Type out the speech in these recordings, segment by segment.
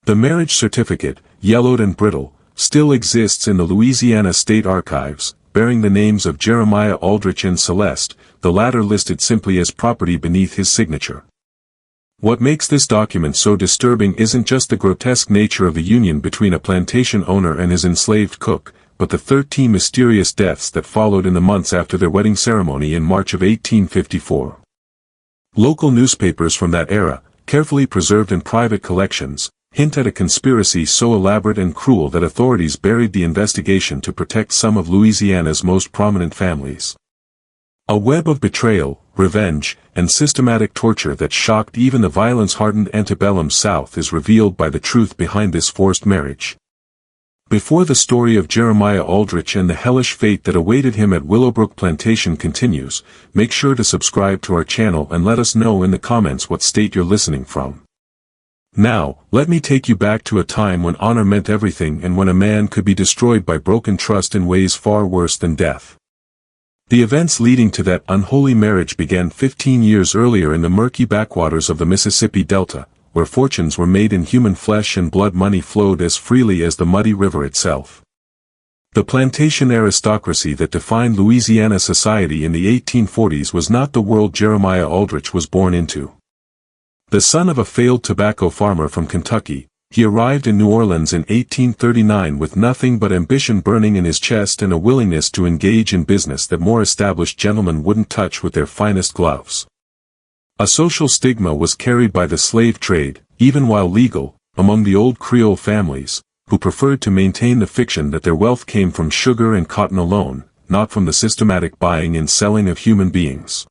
The marriage certificate, yellowed and brittle, still exists in the Louisiana State Archives, bearing the names of Jeremiah Aldrich and Celeste, the latter listed simply as property beneath his signature. What makes this document so disturbing isn't just the grotesque nature of the union between a plantation owner and his enslaved cook, but the 13 mysterious deaths that followed in the months after their wedding ceremony in March of 1854. Local newspapers from that era, carefully preserved in private collections, hint at a conspiracy so elaborate and cruel that authorities buried the investigation to protect some of Louisiana's most prominent families. A web of betrayal, revenge, and systematic torture that shocked even the violence-hardened antebellum South is revealed by the truth behind this forced marriage. Before the story of Jeremiah Aldrich and the hellish fate that awaited him at Willowbrook Plantation continues, make sure to subscribe to our channel and let us know in the comments what state you're listening from. Now, let me take you back to a time when honor meant everything and when a man could be destroyed by broken trust in ways far worse than death. The events leading to that unholy marriage began 15 years earlier in the murky backwaters of the Mississippi Delta, where fortunes were made in human flesh and blood. Money flowed as freely as the muddy river itself. The plantation aristocracy that defined Louisiana society in the 1840s was not the world Jeremiah Aldrich was born into. The son of a failed tobacco farmer from Kentucky, he arrived in New Orleans in 1839 with nothing but ambition burning in his chest and a willingness to engage in business that more established gentlemen wouldn't touch with their finest gloves. A social stigma was carried by the slave trade, even while legal, among the old Creole families, who preferred to maintain the fiction that their wealth came from sugar and cotton alone, not from the systematic buying and selling of human beings.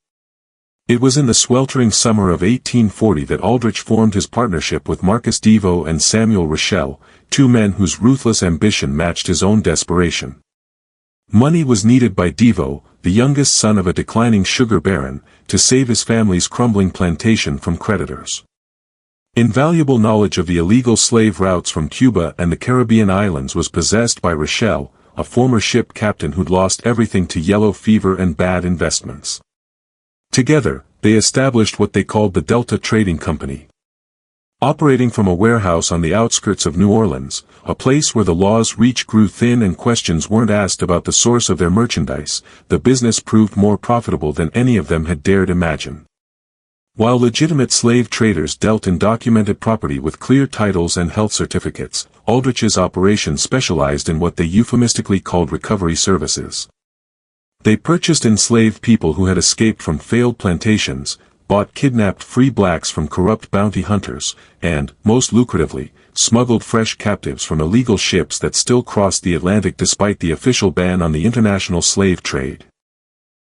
It was in the sweltering summer of 1840 that Aldrich formed his partnership with Marcus Devo and Samuel Rochelle, two men whose ruthless ambition matched his own desperation. Money was needed by Devo, the youngest son of a declining sugar baron, to save his family's crumbling plantation from creditors. Invaluable knowledge of the illegal slave routes from Cuba and the Caribbean islands was possessed by Rochelle, a former ship captain who'd lost everything to yellow fever and bad investments. Together, they established what they called the Delta Trading Company. Operating from a warehouse on the outskirts of New Orleans, a place where the law's reach grew thin and questions weren't asked about the source of their merchandise, the business proved more profitable than any of them had dared imagine. While legitimate slave traders dealt in documented property with clear titles and health certificates, Aldrich's operation specialized in what they euphemistically called recovery services. They purchased enslaved people who had escaped from failed plantations, bought kidnapped free blacks from corrupt bounty hunters, and, most lucratively, smuggled fresh captives from illegal ships that still crossed the Atlantic despite the official ban on the international slave trade.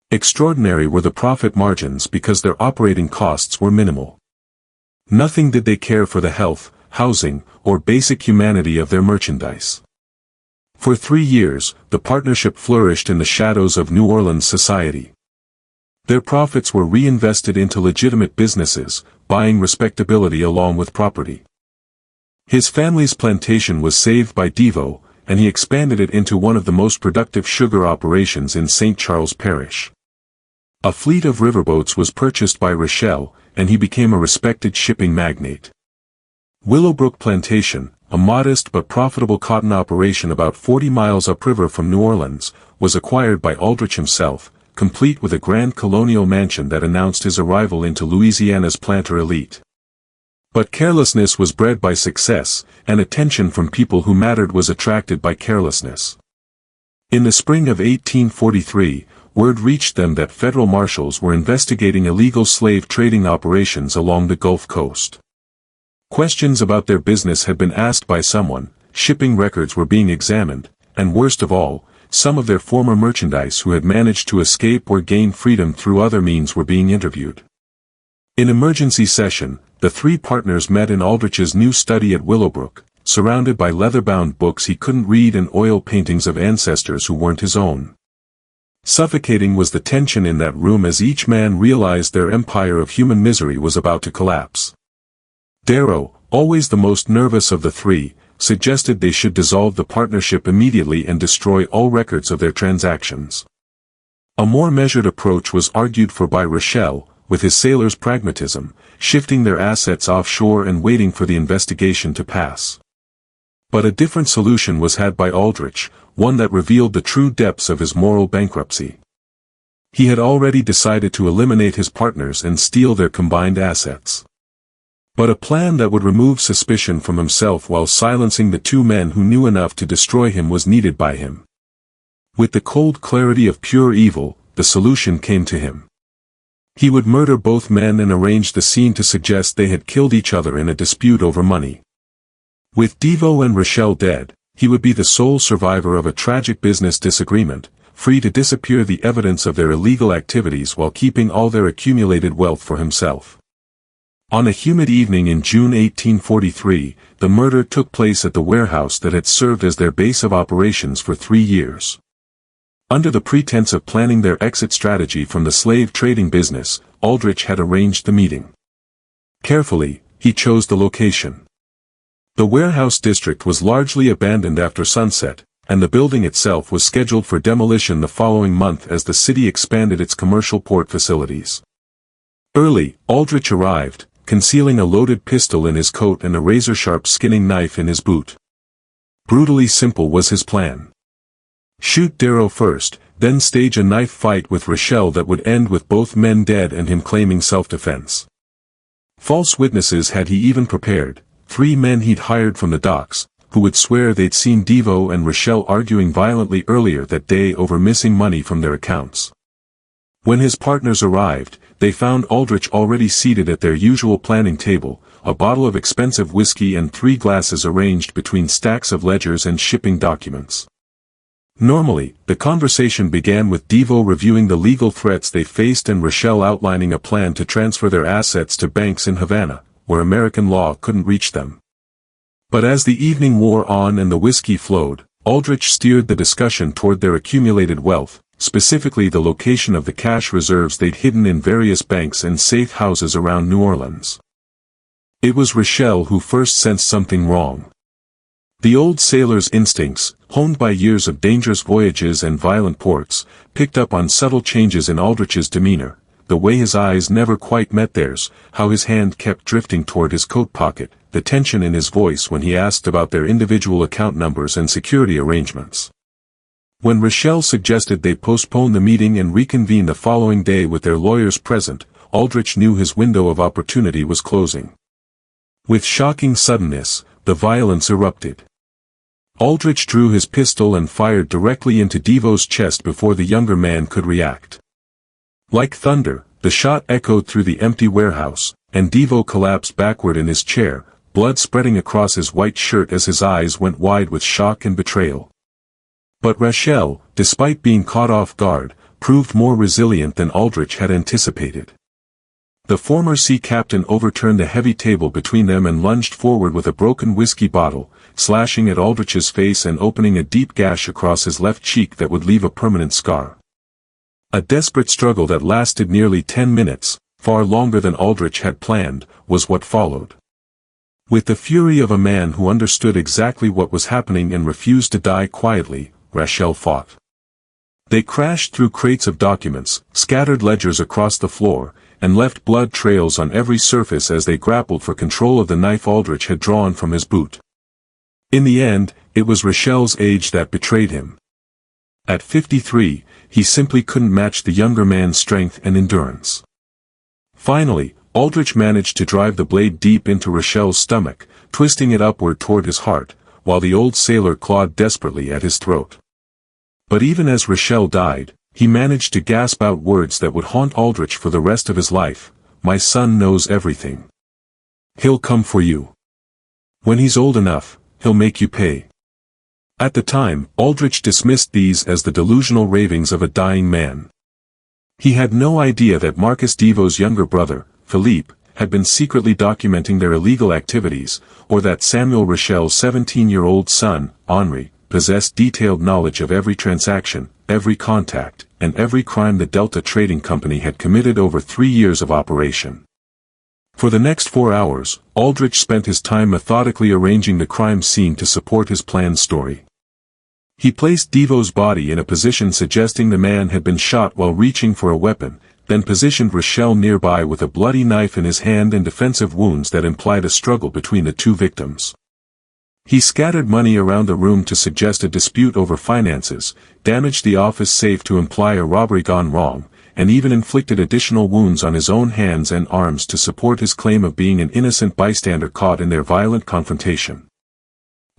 Extraordinary were the profit margins because their operating costs were minimal. Nothing did they care for the health, housing, or basic humanity of their merchandise. For 3 years, the partnership flourished in the shadows of New Orleans society. Their profits were reinvested into legitimate businesses, buying respectability along with property. His family's plantation was saved by Devo, and he expanded it into one of the most productive sugar operations in St. Charles Parish. A fleet of riverboats was purchased by Rochelle, and he became a respected shipping magnate. Willowbrook Plantation, a modest but profitable cotton operation about 40 miles upriver from New Orleans, was acquired by Aldrich himself, complete with a grand colonial mansion that announced his arrival into Louisiana's planter elite. But carelessness was bred by success, and attention from people who mattered was attracted by carelessness. In the spring of 1843, word reached them that federal marshals were investigating illegal slave trading operations along the Gulf Coast. Questions about their business had been asked by someone, shipping records were being examined, and worst of all, some of their former merchandise who had managed to escape or gain freedom through other means were being interviewed. In emergency session, the three partners met in Aldrich's new study at Willowbrook, surrounded by leather-bound books he couldn't read and oil paintings of ancestors who weren't his own. Suffocating was the tension in that room as each man realized their empire of human misery was about to collapse. Darrow, always the most nervous of the three, suggested they should dissolve the partnership immediately and destroy all records of their transactions. A more measured approach was argued for by Rochelle, with his sailor's pragmatism, shifting their assets offshore and waiting for the investigation to pass. But a different solution was had by Aldrich, one that revealed the true depths of his moral bankruptcy. He had already decided to eliminate his partners and steal their combined assets. But a plan that would remove suspicion from himself while silencing the two men who knew enough to destroy him was needed by him. With the cold clarity of pure evil, the solution came to him. He would murder both men and arrange the scene to suggest they had killed each other in a dispute over money. With Devo and Rochelle dead, he would be the sole survivor of a tragic business disagreement, free to disappear the evidence of their illegal activities while keeping all their accumulated wealth for himself. On a humid evening in June 1843, the murder took place at the warehouse that had served as their base of operations for 3 years. Under the pretense of planning their exit strategy from the slave trading business, Aldrich had arranged the meeting. Carefully, he chose the location. The warehouse district was largely abandoned after sunset, and the building itself was scheduled for demolition the following month as the city expanded its commercial port facilities. Early, Aldrich arrived, concealing a loaded pistol in his coat and a razor-sharp skinning knife in his boot. Brutally simple was his plan. Shoot Darrow first, then stage a knife fight with Rochelle that would end with both men dead and him claiming self-defense. False witnesses had he even prepared, 3 men he'd hired from the docks, who would swear they'd seen Devo and Rochelle arguing violently earlier that day over missing money from their accounts. When his partners arrived, they found Aldrich already seated at their usual planning table, a bottle of expensive whiskey and 3 glasses arranged between stacks of ledgers and shipping documents. Normally, the conversation began with Devo reviewing the legal threats they faced and Rochelle outlining a plan to transfer their assets to banks in Havana, where American law couldn't reach them. But as the evening wore on and the whiskey flowed, Aldrich steered the discussion toward their accumulated wealth, specifically the location of the cash reserves they'd hidden in various banks and safe houses around New Orleans. It was Rochelle who first sensed something wrong. The old sailor's instincts, honed by years of dangerous voyages and violent ports, picked up on subtle changes in Aldrich's demeanor, the way his eyes never quite met theirs, how his hand kept drifting toward his coat pocket, the tension in his voice when he asked about their individual account numbers and security arrangements. When Rochelle suggested they postpone the meeting and reconvene the following day with their lawyers present, Aldrich knew his window of opportunity was closing. With shocking suddenness, the violence erupted. Aldrich drew his pistol and fired directly into Devo's chest before the younger man could react. Like thunder, the shot echoed through the empty warehouse, and Devo collapsed backward in his chair, blood spreading across his white shirt as his eyes went wide with shock and betrayal. But Rochelle, despite being caught off guard, proved more resilient than Aldrich had anticipated. The former sea captain overturned the heavy table between them and lunged forward with a broken whiskey bottle, slashing at Aldrich's face and opening a deep gash across his left cheek that would leave a permanent scar. A desperate struggle that lasted nearly 10 minutes, far longer than Aldrich had planned, was what followed. With the fury of a man who understood exactly what was happening and refused to die quietly, Rochelle fought. They crashed through crates of documents, scattered ledgers across the floor, and left blood trails on every surface as they grappled for control of the knife Aldrich had drawn from his boot. In the end, it was Rochelle's age that betrayed him. At 53, he simply couldn't match the younger man's strength and endurance. Finally, Aldrich managed to drive the blade deep into Rochelle's stomach, twisting it upward toward his heart, while the old sailor clawed desperately at his throat. But even as Rochelle died, he managed to gasp out words that would haunt Aldrich for the rest of his life. "My son knows everything. He'll come for you. When he's old enough, he'll make you pay." At the time, Aldrich dismissed these as the delusional ravings of a dying man. He had no idea that Marcus Devo's younger brother, Philippe, had been secretly documenting their illegal activities, or that Samuel Rochelle's 17-year-old son, Henri, possessed detailed knowledge of every transaction, every contact, and every crime the Delta Trading Company had committed over 3 years of operation. For the next 4 hours, Aldrich spent his time methodically arranging the crime scene to support his planned story. He placed Devo's body in a position suggesting the man had been shot while reaching for a weapon, then positioned Rochelle nearby with a bloody knife in his hand and defensive wounds that implied a struggle between the two victims. He scattered money around the room to suggest a dispute over finances, damaged the office safe to imply a robbery gone wrong, and even inflicted additional wounds on his own hands and arms to support his claim of being an innocent bystander caught in their violent confrontation.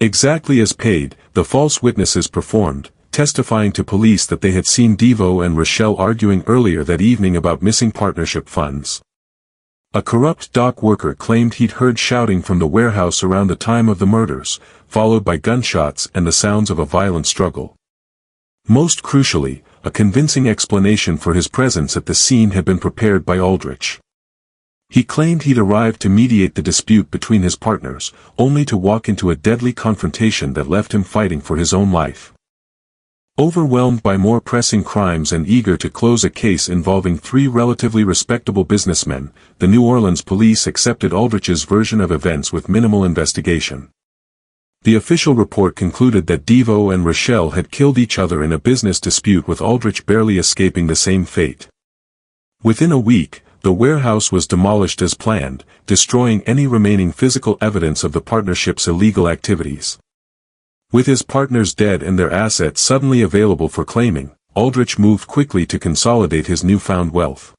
Exactly as paid, the false witnesses performed, testifying to police that they had seen Devo and Rochelle arguing earlier that evening about missing partnership funds. A corrupt dock worker claimed he'd heard shouting from the warehouse around the time of the murders, followed by gunshots and the sounds of a violent struggle. Most crucially, a convincing explanation for his presence at the scene had been prepared by Aldrich. He claimed he'd arrived to mediate the dispute between his partners, only to walk into a deadly confrontation that left him fighting for his own life. Overwhelmed by more pressing crimes and eager to close a case involving three relatively respectable businessmen, the New Orleans police accepted Aldrich's version of events with minimal investigation. The official report concluded that Devo and Rochelle had killed each other in a business dispute, with Aldrich barely escaping the same fate. Within a week, the warehouse was demolished as planned, destroying any remaining physical evidence of the partnership's illegal activities. With his partners dead and their assets suddenly available for claiming, Aldrich moved quickly to consolidate his newfound wealth.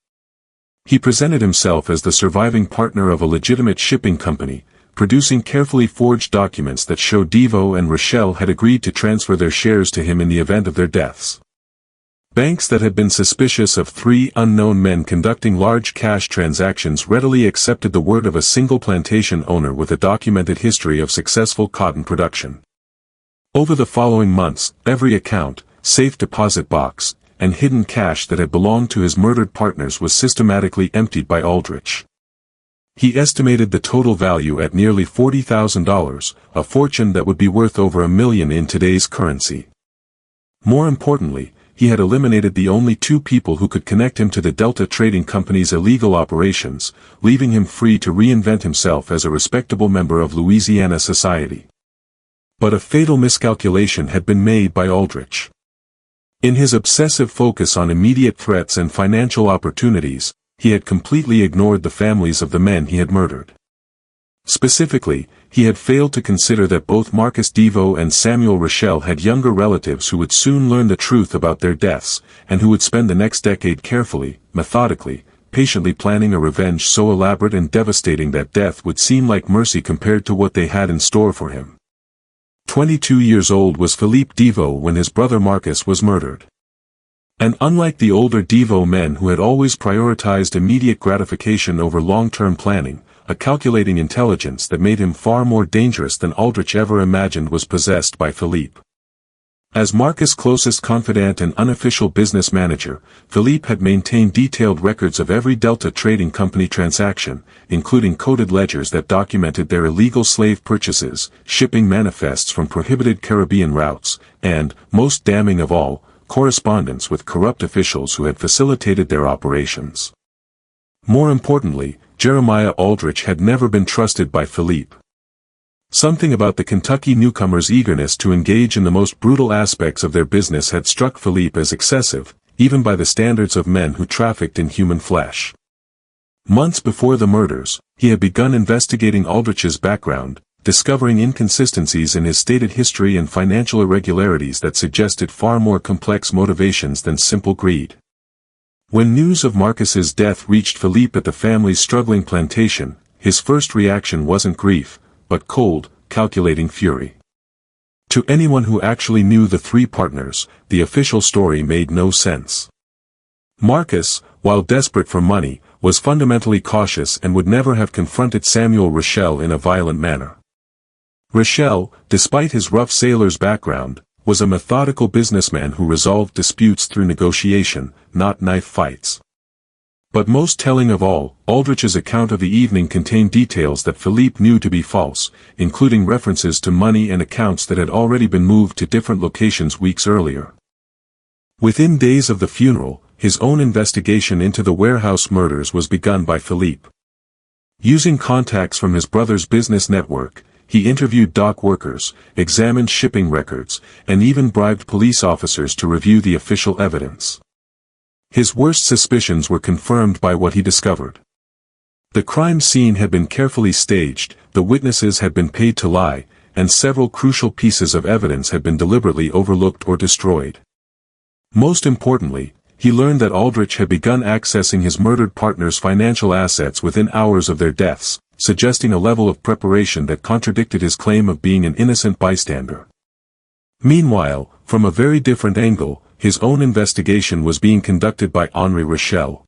He presented himself as the surviving partner of a legitimate shipping company, producing carefully forged documents that showed Devo and Rochelle had agreed to transfer their shares to him in the event of their deaths. Banks that had been suspicious of three unknown men conducting large cash transactions readily accepted the word of a single plantation owner with a documented history of successful cotton production. Over the following months, every account, safe deposit box, and hidden cash that had belonged to his murdered partners was systematically emptied by Aldrich. He estimated the total value at nearly $40,000, a fortune that would be worth over $1 million in today's currency. More importantly, he had eliminated the only two people who could connect him to the Delta Trading Company's illegal operations, leaving him free to reinvent himself as a respectable member of Louisiana society. But a fatal miscalculation had been made by Aldrich. In his obsessive focus on immediate threats and financial opportunities, he had completely ignored the families of the men he had murdered. Specifically, he had failed to consider that both Marcus Devo and Samuel Rochelle had younger relatives who would soon learn the truth about their deaths, and who would spend the next decade carefully, methodically, patiently planning a revenge so elaborate and devastating that death would seem like mercy compared to what they had in store for him. 22 years old was Philippe Devo when his brother Marcus was murdered. And unlike the older Devo men who had always prioritized immediate gratification over long-term planning, a calculating intelligence that made him far more dangerous than Aldrich ever imagined was possessed by Philippe. As Marcus' closest confidant and unofficial business manager, Philippe had maintained detailed records of every Delta Trading Company transaction, including coded ledgers that documented their illegal slave purchases, shipping manifests from prohibited Caribbean routes, and, most damning of all, correspondence with corrupt officials who had facilitated their operations. More importantly, Jeremiah Aldrich had never been trusted by Philippe. Something about the Kentucky newcomer's eagerness to engage in the most brutal aspects of their business had struck Philippe as excessive, even by the standards of men who trafficked in human flesh. Months before the murders, he had begun investigating Aldrich's background, discovering inconsistencies in his stated history and financial irregularities that suggested far more complex motivations than simple greed. When news of Marcus's death reached Philippe at the family's struggling plantation, his first reaction wasn't grief, but cold, calculating fury. To anyone who actually knew the three partners, the official story made no sense. Marcus, while desperate for money, was fundamentally cautious and would never have confronted Samuel Rochelle in a violent manner. Rochelle, despite his rough sailor's background, was a methodical businessman who resolved disputes through negotiation, not knife fights. But most telling of all, Aldrich's account of the evening contained details that Philippe knew to be false, including references to money and accounts that had already been moved to different locations weeks earlier. Within days of the funeral, his own investigation into the warehouse murders was begun by Philippe. Using contacts from his brother's business network, he interviewed dock workers, examined shipping records, and even bribed police officers to review the official evidence. His worst suspicions were confirmed by what he discovered. The crime scene had been carefully staged, the witnesses had been paid to lie, and several crucial pieces of evidence had been deliberately overlooked or destroyed. Most importantly, he learned that Aldrich had begun accessing his murdered partner's financial assets within hours of their deaths, suggesting a level of preparation that contradicted his claim of being an innocent bystander. Meanwhile, from a very different angle, his own investigation was being conducted by Henri Rochelle.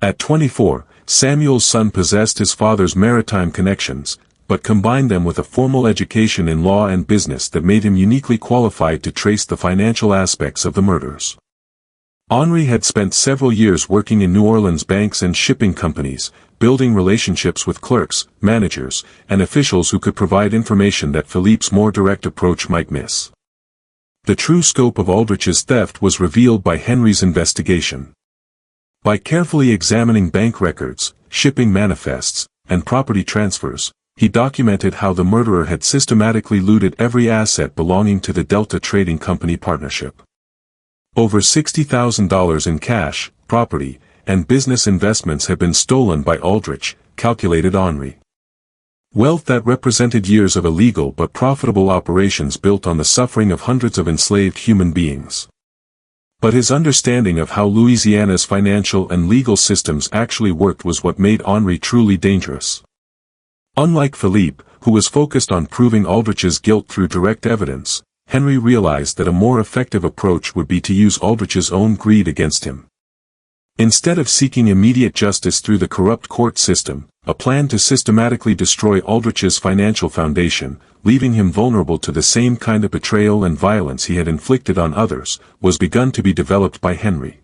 At 24, Samuel's son possessed his father's maritime connections, but combined them with a formal education in law and business that made him uniquely qualified to trace the financial aspects of the murders. Henri had spent several years working in New Orleans banks and shipping companies, building relationships with clerks, managers, and officials who could provide information that Philippe's more direct approach might miss. The true scope of Aldrich's theft was revealed by Henry's investigation. By carefully examining bank records, shipping manifests, and property transfers, he documented how the murderer had systematically looted every asset belonging to the Delta Trading Company partnership. Over $60,000 in cash, property, and business investments had been stolen by Aldrich, calculated Henri. Wealth that represented years of illegal but profitable operations built on the suffering of hundreds of enslaved human beings. But his understanding of how Louisiana's financial and legal systems actually worked was what made Henri truly dangerous. Unlike Philippe, who was focused on proving Aldrich's guilt through direct evidence, Henry realized that a more effective approach would be to use Aldrich's own greed against him. Instead of seeking immediate justice through the corrupt court system, a plan to systematically destroy Aldrich's financial foundation, leaving him vulnerable to the same kind of betrayal and violence he had inflicted on others, was begun to be developed by Henry.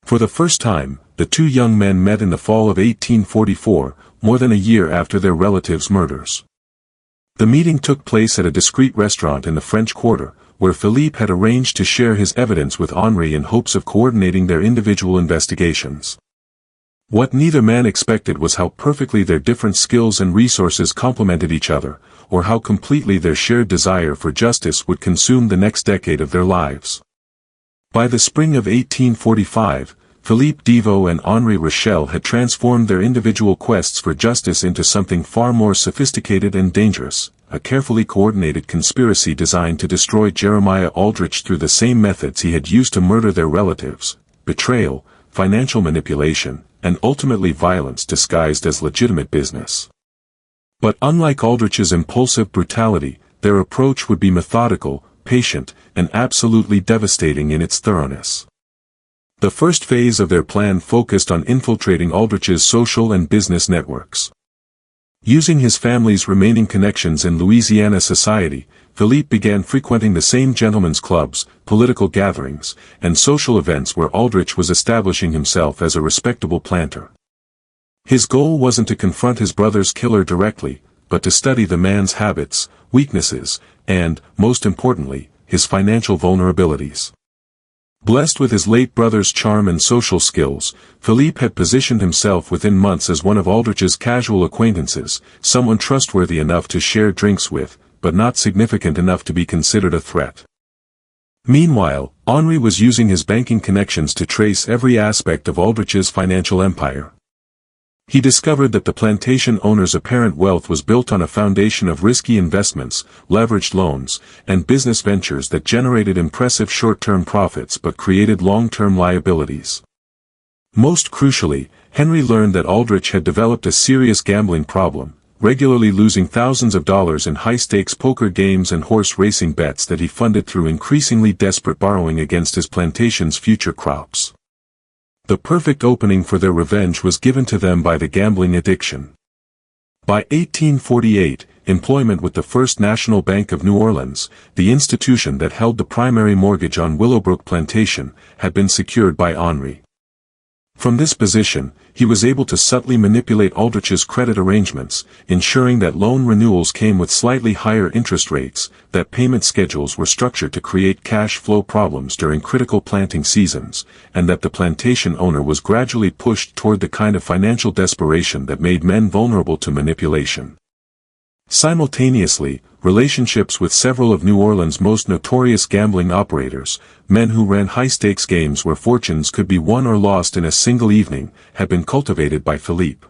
For the first time, the two young men met in the fall of 1844, more than a year after their relatives' murders. The meeting took place at a discreet restaurant in the French Quarter, where Philippe had arranged to share his evidence with Henri in hopes of coordinating their individual investigations. What neither man expected was how perfectly their different skills and resources complemented each other, or how completely their shared desire for justice would consume the next decade of their lives. By the spring of 1845, Philippe Deveau and Henri Rochelle had transformed their individual quests for justice into something far more sophisticated and dangerous, a carefully coordinated conspiracy designed to destroy Jeremiah Aldrich through the same methods he had used to murder their relatives: betrayal, financial manipulation, and ultimately violence disguised as legitimate business. But unlike Aldrich's impulsive brutality, their approach would be methodical, patient, and absolutely devastating in its thoroughness. The first phase of their plan focused on infiltrating Aldrich's social and business networks. Using his family's remaining connections in Louisiana society, Philippe began frequenting the same gentlemen's clubs, political gatherings, and social events where Aldrich was establishing himself as a respectable planter. His goal wasn't to confront his brother's killer directly, but to study the man's habits, weaknesses, and, most importantly, his financial vulnerabilities. Blessed with his late brother's charm and social skills, Philippe had positioned himself within months as one of Aldrich's casual acquaintances, someone trustworthy enough to share drinks with, but not significant enough to be considered a threat. Meanwhile, Henri was using his banking connections to trace every aspect of Aldrich's financial empire. He discovered that the plantation owner's apparent wealth was built on a foundation of risky investments, leveraged loans, and business ventures that generated impressive short-term profits but created long-term liabilities. Most crucially, Henry learned that Aldrich had developed a serious gambling problem, regularly losing thousands of dollars in high-stakes poker games and horse racing bets that he funded through increasingly desperate borrowing against his plantation's future crops. The perfect opening for their revenge was given to them by the gambling addiction. By 1848, employment with the First National Bank of New Orleans, the institution that held the primary mortgage on Willowbrook Plantation, had been secured by Henri. From this position, he was able to subtly manipulate Aldrich's credit arrangements, ensuring that loan renewals came with slightly higher interest rates, that payment schedules were structured to create cash flow problems during critical planting seasons, and that the plantation owner was gradually pushed toward the kind of financial desperation that made men vulnerable to manipulation. Simultaneously, relationships with several of New Orleans' most notorious gambling operators, men who ran high-stakes games where fortunes could be won or lost in a single evening, had been cultivated by Philippe.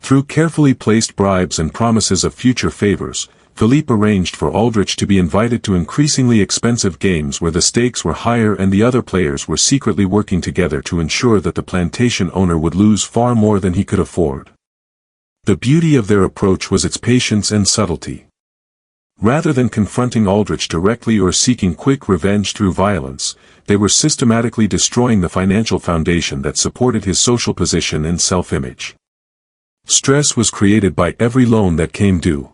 Through carefully placed bribes and promises of future favors, Philippe arranged for Aldrich to be invited to increasingly expensive games where the stakes were higher and the other players were secretly working together to ensure that the plantation owner would lose far more than he could afford. The beauty of their approach was its patience and subtlety. Rather than confronting Aldrich directly or seeking quick revenge through violence, they were systematically destroying the financial foundation that supported his social position and self-image. Stress was created by every loan that came due.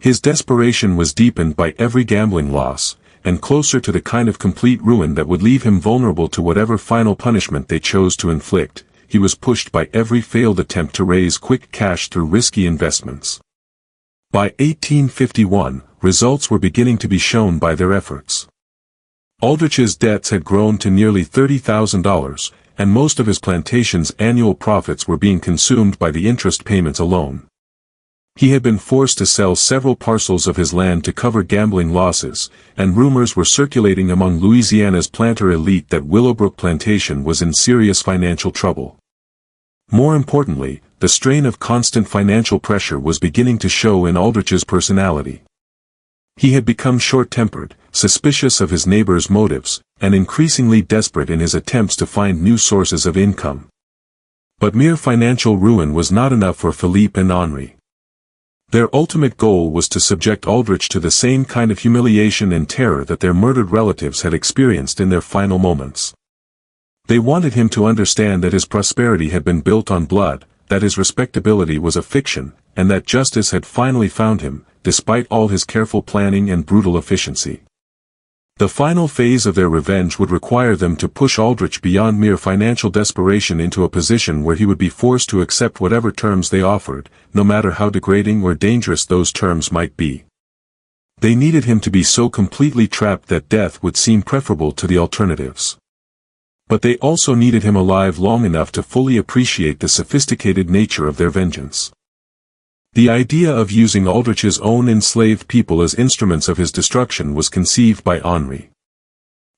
His desperation was deepened by every gambling loss, and closer to the kind of complete ruin that would leave him vulnerable to whatever final punishment they chose to inflict, he was pushed by every failed attempt to raise quick cash through risky investments. By 1851, results were beginning to be shown by their efforts. Aldrich's debts had grown to nearly $30,000, and most of his plantation's annual profits were being consumed by the interest payments alone. He had been forced to sell several parcels of his land to cover gambling losses, and rumors were circulating among Louisiana's planter elite that Willowbrook Plantation was in serious financial trouble. More importantly, the strain of constant financial pressure was beginning to show in Aldrich's personality. He had become short-tempered, suspicious of his neighbors' motives, and increasingly desperate in his attempts to find new sources of income. But mere financial ruin was not enough for Philippe and Henri. Their ultimate goal was to subject Aldrich to the same kind of humiliation and terror that their murdered relatives had experienced in their final moments. They wanted him to understand that his prosperity had been built on blood, that his respectability was a fiction, and that justice had finally found him, despite all his careful planning and brutal efficiency. The final phase of their revenge would require them to push Aldrich beyond mere financial desperation into a position where he would be forced to accept whatever terms they offered, no matter how degrading or dangerous those terms might be. They needed him to be so completely trapped that death would seem preferable to the alternatives. But they also needed him alive long enough to fully appreciate the sophisticated nature of their vengeance. The idea of using Aldrich's own enslaved people as instruments of his destruction was conceived by Henri.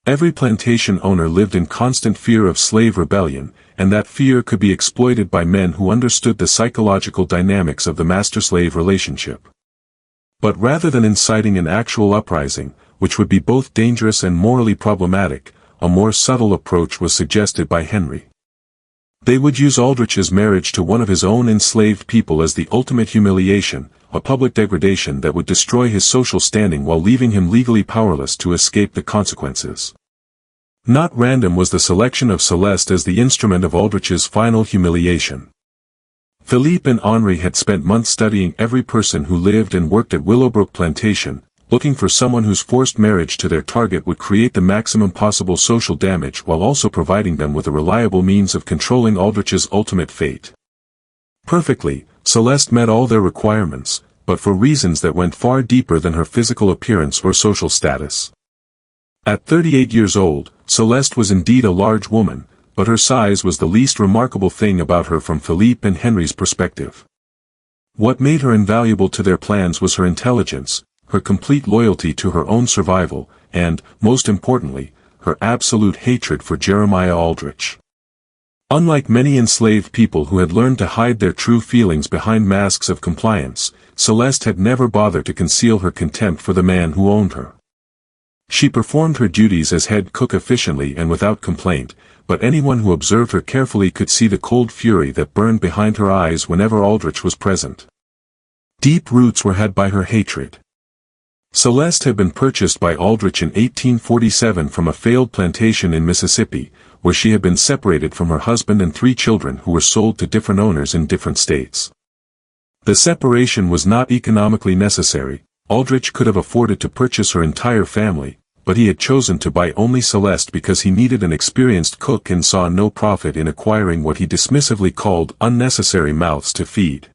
Every plantation owner lived in constant fear of slave rebellion, and that fear could be exploited by men who understood the psychological dynamics of the master-slave relationship. But rather than inciting an actual uprising, which would be both dangerous and morally problematic, a more subtle approach was suggested by Henri. They would use Aldrich's marriage to one of his own enslaved people as the ultimate humiliation, a public degradation that would destroy his social standing while leaving him legally powerless to escape the consequences. Not random was the selection of Celeste as the instrument of Aldrich's final humiliation. Philippe and Henri had spent months studying every person who lived and worked at Willowbrook Plantation, looking for someone whose forced marriage to their target would create the maximum possible social damage while also providing them with a reliable means of controlling Aldrich's ultimate fate. Perfectly, Celeste met all their requirements, but for reasons that went far deeper than her physical appearance or social status. At 38 years old, Celeste was indeed a large woman, but her size was the least remarkable thing about her from Philippe and Henri's perspective. What made her invaluable to their plans was her intelligence, her complete loyalty to her own survival, and, most importantly, her absolute hatred for Jeremiah Aldrich. Unlike many enslaved people who had learned to hide their true feelings behind masks of compliance, Celeste had never bothered to conceal her contempt for the man who owned her. She performed her duties as head cook efficiently and without complaint, but anyone who observed her carefully could see the cold fury that burned behind her eyes whenever Aldrich was present. Deep roots were had by her hatred. Celeste had been purchased by Aldrich in 1847 from a failed plantation in Mississippi, where she had been separated from her husband and 3 children who were sold to different owners in different states. The separation was not economically necessary. Aldrich could have afforded to purchase her entire family, but he had chosen to buy only Celeste because he needed an experienced cook and saw no profit in acquiring what he dismissively called unnecessary mouths to feed.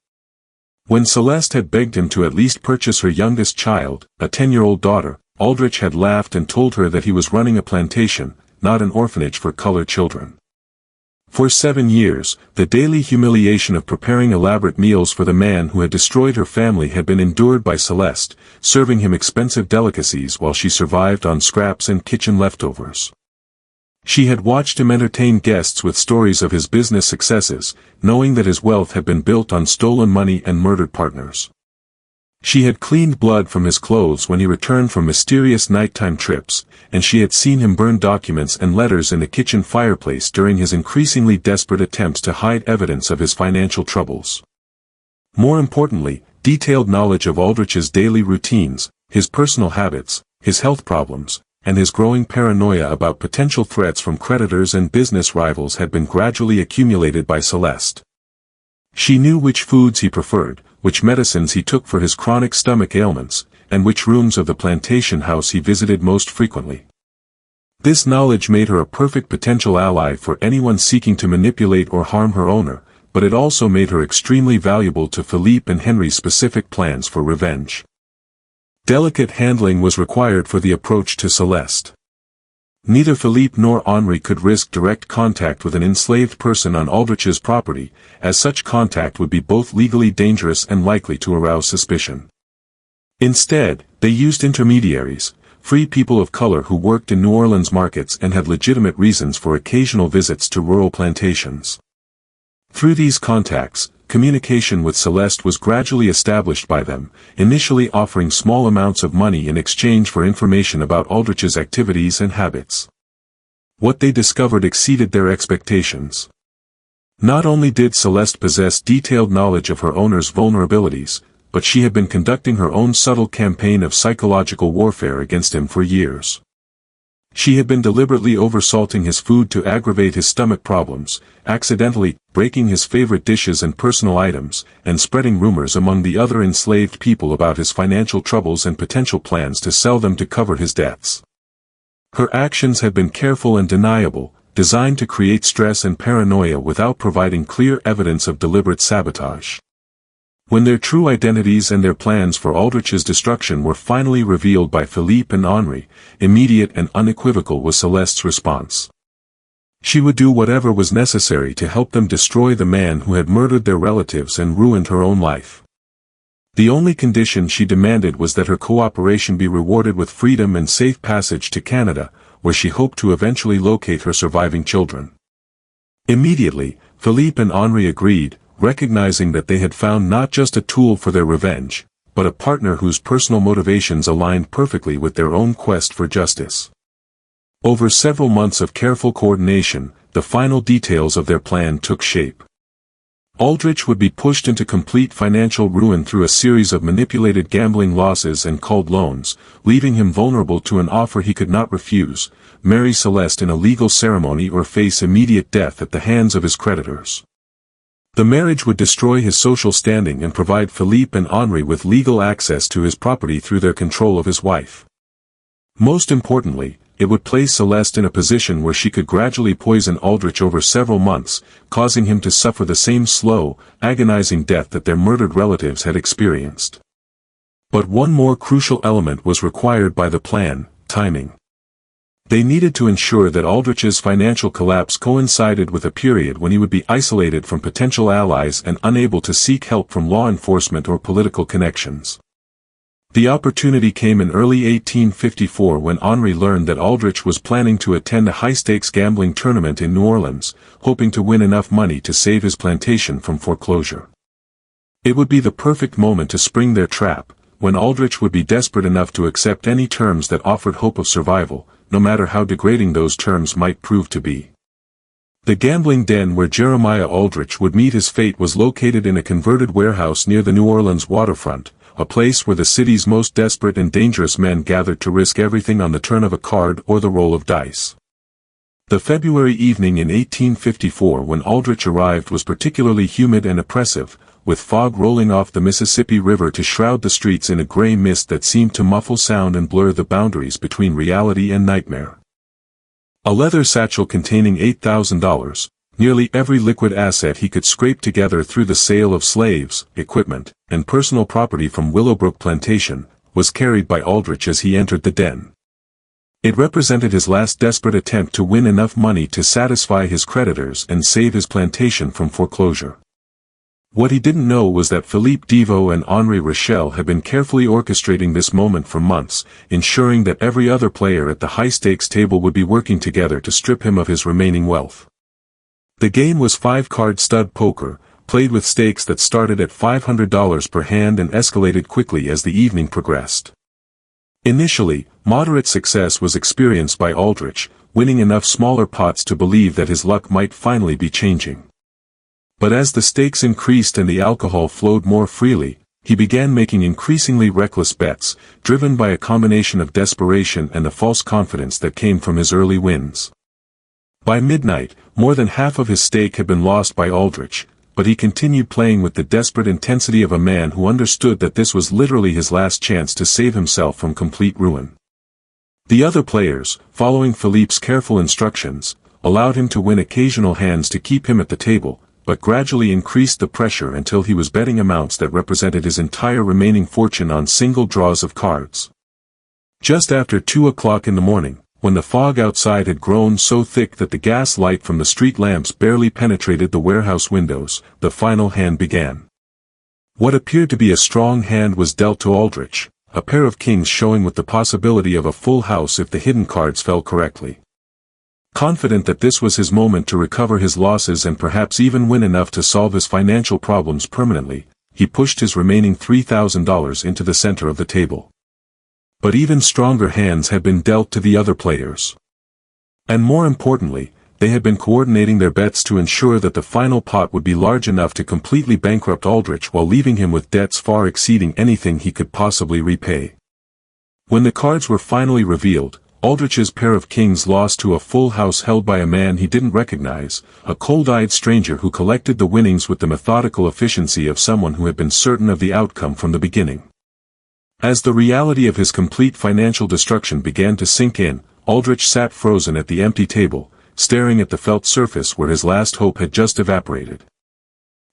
When Celeste had begged him to at least purchase her youngest child, a 10-year-old daughter, Aldrich had laughed and told her that he was running a plantation, not an orphanage for colored children. For 7 years, the daily humiliation of preparing elaborate meals for the man who had destroyed her family had been endured by Celeste, serving him expensive delicacies while she survived on scraps and kitchen leftovers. She had watched him entertain guests with stories of his business successes, knowing that his wealth had been built on stolen money and murdered partners. She had cleaned blood from his clothes when he returned from mysterious nighttime trips, and she had seen him burn documents and letters in the kitchen fireplace during his increasingly desperate attempts to hide evidence of his financial troubles. More importantly, detailed knowledge of Aldrich's daily routines, his personal habits, his health problems, and his growing paranoia about potential threats from creditors and business rivals had been gradually accumulated by Celeste. She knew which foods he preferred, which medicines he took for his chronic stomach ailments, and which rooms of the plantation house he visited most frequently. This knowledge made her a perfect potential ally for anyone seeking to manipulate or harm her owner, but it also made her extremely valuable to Philippe and Henry's specific plans for revenge. Delicate handling was required for the approach to Celeste. Neither Philippe nor Henri could risk direct contact with an enslaved person on Aldrich's property, as such contact would be both legally dangerous and likely to arouse suspicion. Instead, they used intermediaries, free people of color who worked in New Orleans markets and had legitimate reasons for occasional visits to rural plantations. Through these contacts, communication with Celeste was gradually established by them, initially offering small amounts of money in exchange for information about Aldrich's activities and habits. What they discovered exceeded their expectations. Not only did Celeste possess detailed knowledge of her owner's vulnerabilities, but she had been conducting her own subtle campaign of psychological warfare against him for years. She had been deliberately oversalting his food to aggravate his stomach problems, accidentally breaking his favorite dishes and personal items, and spreading rumors among the other enslaved people about his financial troubles and potential plans to sell them to cover his debts. Her actions had been careful and deniable, designed to create stress and paranoia without providing clear evidence of deliberate sabotage. When their true identities and their plans for Aldrich's destruction were finally revealed by Philippe and Henri, immediate and unequivocal was Celeste's response. She would do whatever was necessary to help them destroy the man who had murdered their relatives and ruined her own life. The only condition she demanded was that her cooperation be rewarded with freedom and safe passage to Canada, where she hoped to eventually locate her surviving children. Immediately, Philippe and Henri agreed, recognizing that they had found not just a tool for their revenge, but a partner whose personal motivations aligned perfectly with their own quest for justice. Over several months of careful coordination, the final details of their plan took shape. Aldrich would be pushed into complete financial ruin through a series of manipulated gambling losses and called loans, leaving him vulnerable to an offer he could not refuse: marry Celeste in a legal ceremony or face immediate death at the hands of his creditors. The marriage would destroy his social standing and provide Philippe and Henri with legal access to his property through their control of his wife. Most importantly, it would place Celeste in a position where she could gradually poison Aldrich over several months, causing him to suffer the same slow, agonizing death that their murdered relatives had experienced. But one more crucial element was required by the plan: timing. They needed to ensure that Aldrich's financial collapse coincided with a period when he would be isolated from potential allies and unable to seek help from law enforcement or political connections. The opportunity came in early 1854 when Henri learned that Aldrich was planning to attend a high-stakes gambling tournament in New Orleans, hoping to win enough money to save his plantation from foreclosure. It would be the perfect moment to spring their trap, when Aldrich would be desperate enough to accept any terms that offered hope of survival, no matter how degrading those terms might prove to be. The gambling den where Jeremiah Aldrich would meet his fate was located in a converted warehouse near the New Orleans waterfront, a place where the city's most desperate and dangerous men gathered to risk everything on the turn of a card or the roll of dice. The February evening in 1854 when Aldrich arrived was particularly humid and oppressive, with fog rolling off the Mississippi River to shroud the streets in a gray mist that seemed to muffle sound and blur the boundaries between reality and nightmare. A leather satchel containing $8,000, nearly every liquid asset he could scrape together through the sale of slaves, equipment, and personal property from Willowbrook Plantation, was carried by Aldrich as he entered the den. It represented his last desperate attempt to win enough money to satisfy his creditors and save his plantation from foreclosure. What he didn't know was that Philippe Deveau and Henri Rochelle had been carefully orchestrating this moment for months, ensuring that every other player at the high-stakes table would be working together to strip him of his remaining wealth. The game was 5-card stud poker, played with stakes that started at $500 per hand and escalated quickly as the evening progressed. Initially, moderate success was experienced by Aldrich, winning enough smaller pots to believe that his luck might finally be changing. But as the stakes increased and the alcohol flowed more freely, he began making increasingly reckless bets, driven by a combination of desperation and the false confidence that came from his early wins. By midnight, more than half of his stake had been lost by Aldrich, but he continued playing with the desperate intensity of a man who understood that this was literally his last chance to save himself from complete ruin. The other players, following Philippe's careful instructions, allowed him to win occasional hands to keep him at the table, but gradually increased the pressure until he was betting amounts that represented his entire remaining fortune on single draws of cards. Just after 2 o'clock in the morning, when the fog outside had grown so thick that the gas light from the street lamps barely penetrated the warehouse windows, the final hand began. What appeared to be a strong hand was dealt to Aldrich, a pair of kings showing with the possibility of a full house if the hidden cards fell correctly. Confident that this was his moment to recover his losses and perhaps even win enough to solve his financial problems permanently, he pushed his remaining $3,000 into the center of the table. But even stronger hands had been dealt to the other players. And more importantly, they had been coordinating their bets to ensure that the final pot would be large enough to completely bankrupt Aldrich while leaving him with debts far exceeding anything he could possibly repay. When the cards were finally revealed, Aldrich's pair of kings lost to a full house held by a man he didn't recognize, a cold-eyed stranger who collected the winnings with the methodical efficiency of someone who had been certain of the outcome from the beginning. As the reality of his complete financial destruction began to sink in, Aldrich sat frozen at the empty table, staring at the felt surface where his last hope had just evaporated.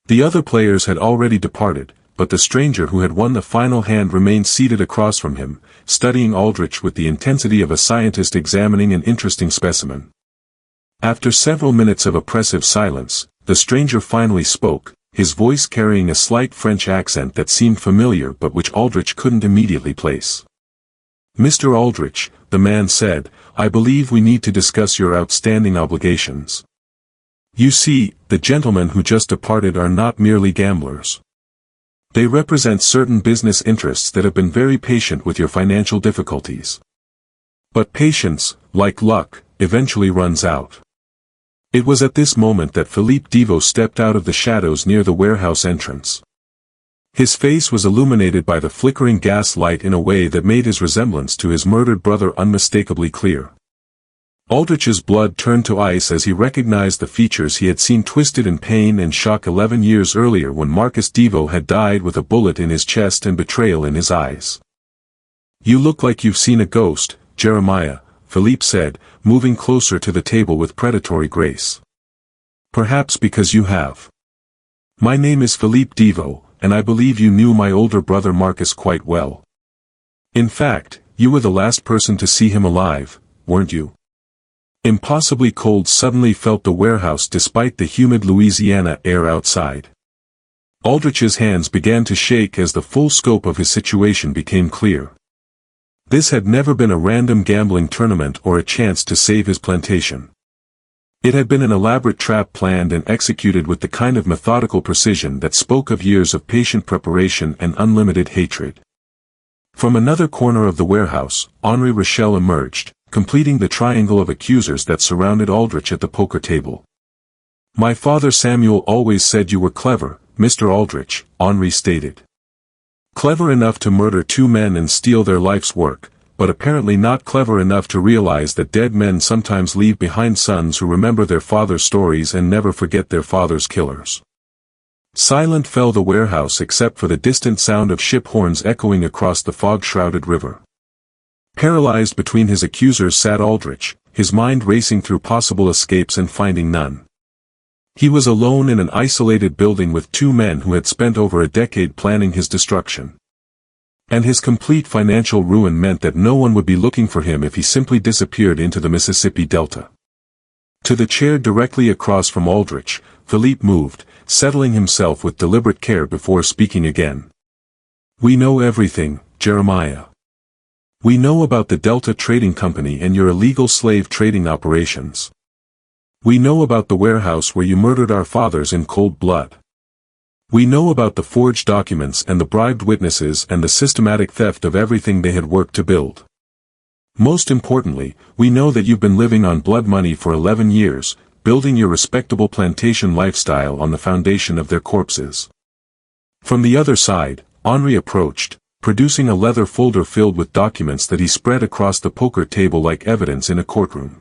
The other players had already departed, but the stranger who had won the final hand remained seated across from him, studying Aldrich with the intensity of a scientist examining an interesting specimen. After several minutes of oppressive silence, the stranger finally spoke, his voice carrying a slight French accent that seemed familiar but which Aldrich couldn't immediately place. "Mr. Aldrich," the man said, "I believe we need to discuss your outstanding obligations. You see, the gentlemen who just departed are not merely gamblers. They represent certain business interests that have been very patient with your financial difficulties. But patience, like luck, eventually runs out." It was at this moment that Philippe Deveau stepped out of the shadows near the warehouse entrance. His face was illuminated by the flickering gas light in a way that made his resemblance to his murdered brother unmistakably clear. Aldrich's blood turned to ice as he recognized the features he had seen twisted in pain and shock 11 years earlier when Marcus Deveau had died with a bullet in his chest and betrayal in his eyes. "You look like you've seen a ghost, Jeremiah," Philippe said, moving closer to the table with predatory grace. "Perhaps because you have. My name is Philippe Deveau, and I believe you knew my older brother Marcus quite well. In fact, you were the last person to see him alive, weren't you?" Impossibly cold suddenly felt the warehouse despite the humid Louisiana air outside. Aldrich's hands began to shake as the full scope of his situation became clear. This had never been a random gambling tournament or a chance to save his plantation. It had been an elaborate trap planned and executed with the kind of methodical precision that spoke of years of patient preparation and unlimited hatred. From another corner of the warehouse, Henri Rochelle emerged, completing the triangle of accusers that surrounded Aldrich at the poker table. "My father Samuel always said you were clever, Mr. Aldrich," Henri stated. "Clever enough to murder 2 men and steal their life's work, but apparently not clever enough to realize that dead men sometimes leave behind sons who remember their father's stories and never forget their father's killers." Silent fell the warehouse except for the distant sound of ship horns echoing across the fog-shrouded river. Paralyzed between his accusers sat Aldrich, his mind racing through possible escapes and finding none. He was alone in an isolated building with 2 men who had spent over a decade planning his destruction. And his complete financial ruin meant that no one would be looking for him if he simply disappeared into the Mississippi Delta. To the chair directly across from Aldrich, Philippe moved, settling himself with deliberate care before speaking again. "We know everything, Jeremiah. We know about the Delta Trading Company and your illegal slave trading operations. We know about the warehouse where you murdered our fathers in cold blood. We know about the forged documents and the bribed witnesses and the systematic theft of everything they had worked to build. Most importantly, we know that you've been living on blood money for 11 years, building your respectable plantation lifestyle on the foundation of their corpses." From the other side, Henri approached, producing a leather folder filled with documents that he spread across the poker table like evidence in a courtroom.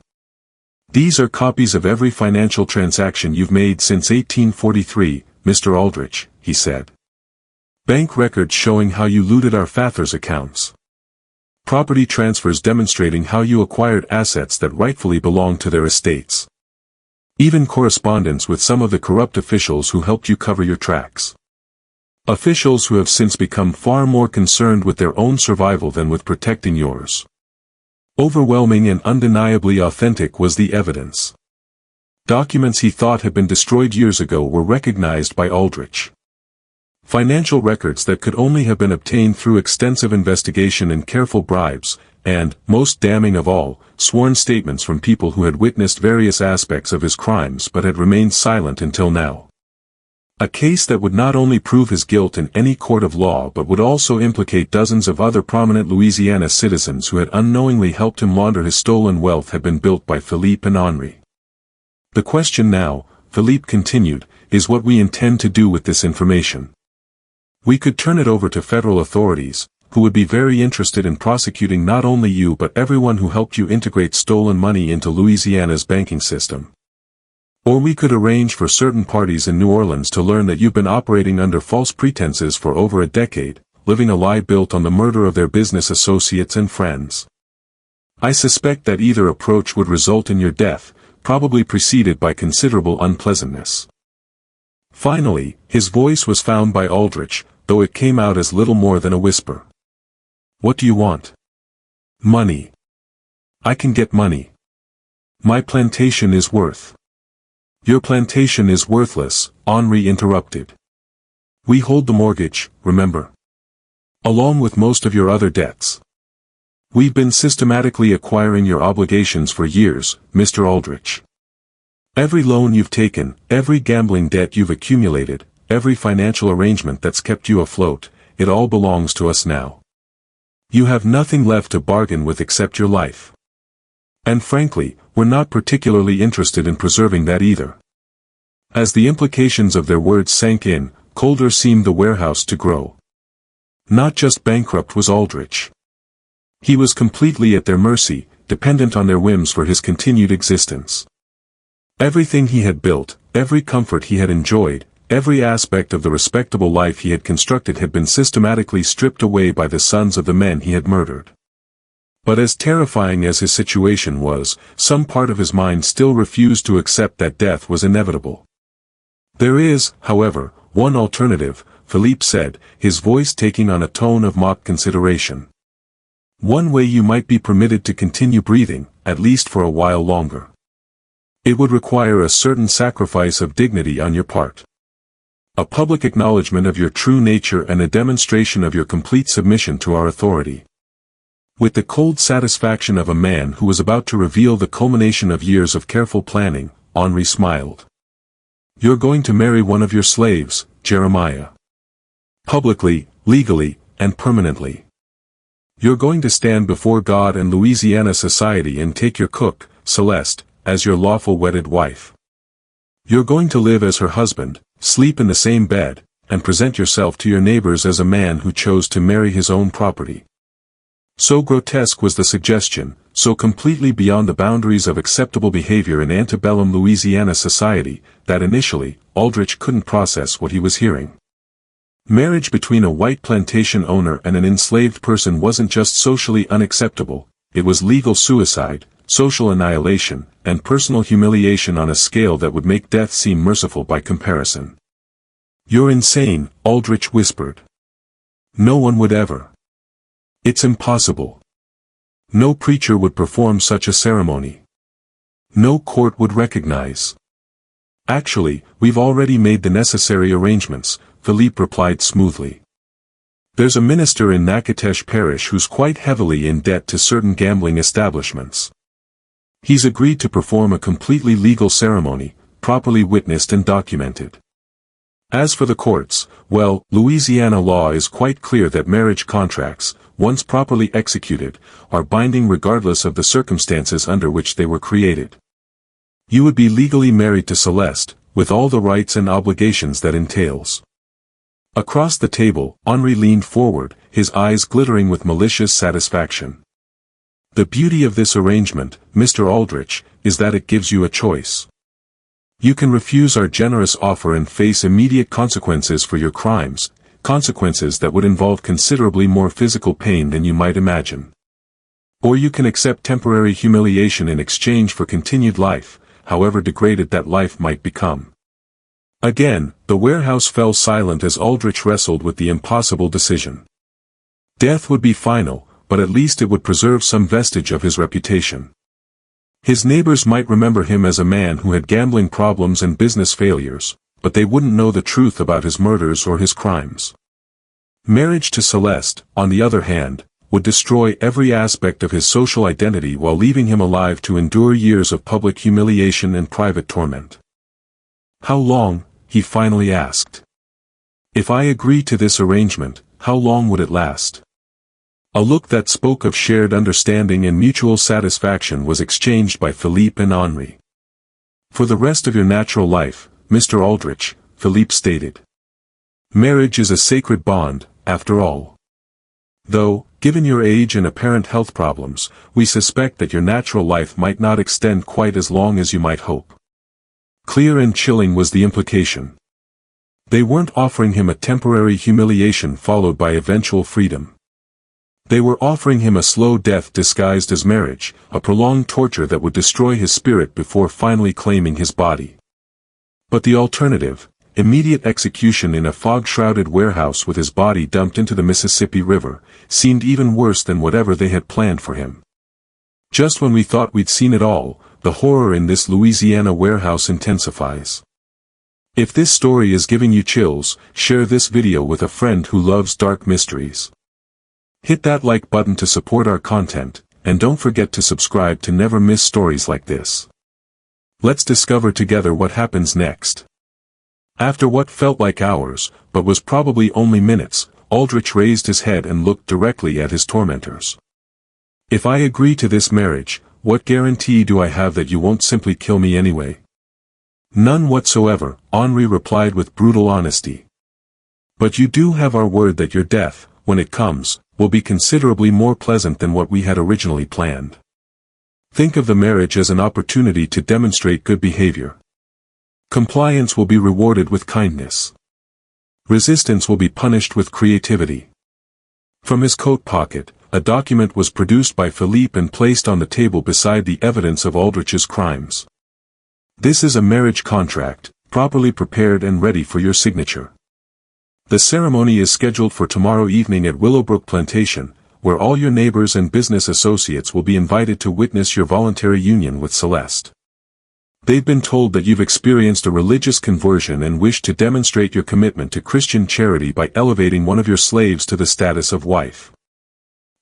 "These are copies of every financial transaction you've made since 1843, Mr. Aldrich," he said. "Bank records showing how you looted our fathers' accounts. Property transfers demonstrating how you acquired assets that rightfully belonged to their estates. Even correspondence with some of the corrupt officials who helped you cover your tracks. Officials who have since become far more concerned with their own survival than with protecting yours." Overwhelming and undeniably authentic was the evidence. Documents he thought had been destroyed years ago were recognized by Aldrich. Financial records that could only have been obtained through extensive investigation and careful bribes, and, most damning of all, sworn statements from people who had witnessed various aspects of his crimes but had remained silent until now. A case that would not only prove his guilt in any court of law but would also implicate dozens of other prominent Louisiana citizens who had unknowingly helped him launder his stolen wealth had been built by Philippe and Henri. "The question now," Philippe continued, "is what we intend to do with this information. We could turn it over to federal authorities, who would be very interested in prosecuting not only you but everyone who helped you integrate stolen money into Louisiana's banking system. Or we could arrange for certain parties in New Orleans to learn that you've been operating under false pretenses for over a decade, living a lie built on the murder of their business associates and friends. I suspect that either approach would result in your death, probably preceded by considerable unpleasantness." Finally, his voice was found by Aldrich, though it came out as little more than a whisper. "What do you want?" "Money. I can get money. My plantation is worth—" "Your plantation is worthless," Henri interrupted. "We hold the mortgage, remember? Along with most of your other debts. We've been systematically acquiring your obligations for years, Mr. Aldrich. Every loan you've taken, every gambling debt you've accumulated, every financial arrangement that's kept you afloat, it all belongs to us now. You have nothing left to bargain with except your life. And frankly, we're not particularly interested in preserving that either." As the implications of their words sank in, colder seemed the warehouse to grow. Not just bankrupt was Aldrich. He was completely at their mercy, dependent on their whims for his continued existence. Everything he had built, every comfort he had enjoyed, every aspect of the respectable life he had constructed had been systematically stripped away by the sons of the men he had murdered. But as terrifying as his situation was, some part of his mind still refused to accept that death was inevitable. "There is, however, one alternative," Philippe said, his voice taking on a tone of mock consideration. "One way you might be permitted to continue breathing, at least for a while longer. It would require a certain sacrifice of dignity on your part. A public acknowledgement of your true nature and a demonstration of your complete submission to our authority." With the cold satisfaction of a man who was about to reveal the culmination of years of careful planning, Henri smiled. "You're going to marry one of your slaves, Jeremiah. Publicly, legally, and permanently. You're going to stand before God and Louisiana society and take your cook, Celeste, as your lawful wedded wife. You're going to live as her husband, sleep in the same bed, and present yourself to your neighbors as a man who chose to marry his own property." So grotesque was the suggestion, so completely beyond the boundaries of acceptable behavior in antebellum Louisiana society, that initially, Aldrich couldn't process what he was hearing. Marriage between a white plantation owner and an enslaved person wasn't just socially unacceptable, it was legal suicide, social annihilation, and personal humiliation on a scale that would make death seem merciful by comparison. "You're insane," Aldrich whispered. "No one would ever." It's impossible. No preacher would perform such a ceremony. No court would recognize. Actually, we've already made the necessary arrangements, Philippe replied smoothly. There's a minister in Natchitoches Parish who's quite heavily in debt to certain gambling establishments. He's agreed to perform a completely legal ceremony, properly witnessed and documented. As for the courts, well, Louisiana law is quite clear that marriage contracts, once properly executed, are binding regardless of the circumstances under which they were created. You would be legally married to Celeste, with all the rights and obligations that entails. Across the table, Henri leaned forward, his eyes glittering with malicious satisfaction. The beauty of this arrangement, Mr. Aldrich, is that it gives you a choice. You can refuse our generous offer and face immediate consequences for your crimes, consequences that would involve considerably more physical pain than you might imagine. Or you can accept temporary humiliation in exchange for continued life, however degraded that life might become. Again, the warehouse fell silent as Aldrich wrestled with the impossible decision. Death would be final, but at least it would preserve some vestige of his reputation. His neighbors might remember him as a man who had gambling problems and business failures, but they wouldn't know the truth about his murders or his crimes. Marriage to Celeste, on the other hand, would destroy every aspect of his social identity while leaving him alive to endure years of public humiliation and private torment. How long, he finally asked. If I agree to this arrangement, how long would it last? A look that spoke of shared understanding and mutual satisfaction was exchanged by Philippe and Henri. For the rest of your natural life, Mr. Aldrich, Philippe stated. Marriage is a sacred bond, after all. Though, given your age and apparent health problems, we suspect that your natural life might not extend quite as long as you might hope. Clear and chilling was the implication. They weren't offering him a temporary humiliation followed by eventual freedom. They were offering him a slow death disguised as marriage, a prolonged torture that would destroy his spirit before finally claiming his body. But the alternative, immediate execution in a fog-shrouded warehouse with his body dumped into the Mississippi River, seemed even worse than whatever they had planned for him. Just when we thought we'd seen it all, the horror in this Louisiana warehouse intensifies. If this story is giving you chills, share this video with a friend who loves dark mysteries. Hit that like button to support our content, and don't forget to subscribe to never miss stories like this. Let's discover together what happens next. After what felt like hours, but was probably only minutes, Aldrich raised his head and looked directly at his tormentors. If I agree to this marriage, what guarantee do I have that you won't simply kill me anyway? None whatsoever, Henri replied with brutal honesty. But you do have our word that your death, when it comes, will be considerably more pleasant than what we had originally planned. Think of the marriage as an opportunity to demonstrate good behavior. Compliance will be rewarded with kindness. Resistance will be punished with creativity. From his coat pocket, a document was produced by Philippe and placed on the table beside the evidence of Aldrich's crimes. This is a marriage contract, properly prepared and ready for your signature. The ceremony is scheduled for tomorrow evening at Willowbrook Plantation, where all your neighbors and business associates will be invited to witness your voluntary union with Celeste. They've been told that you've experienced a religious conversion and wish to demonstrate your commitment to Christian charity by elevating one of your slaves to the status of wife.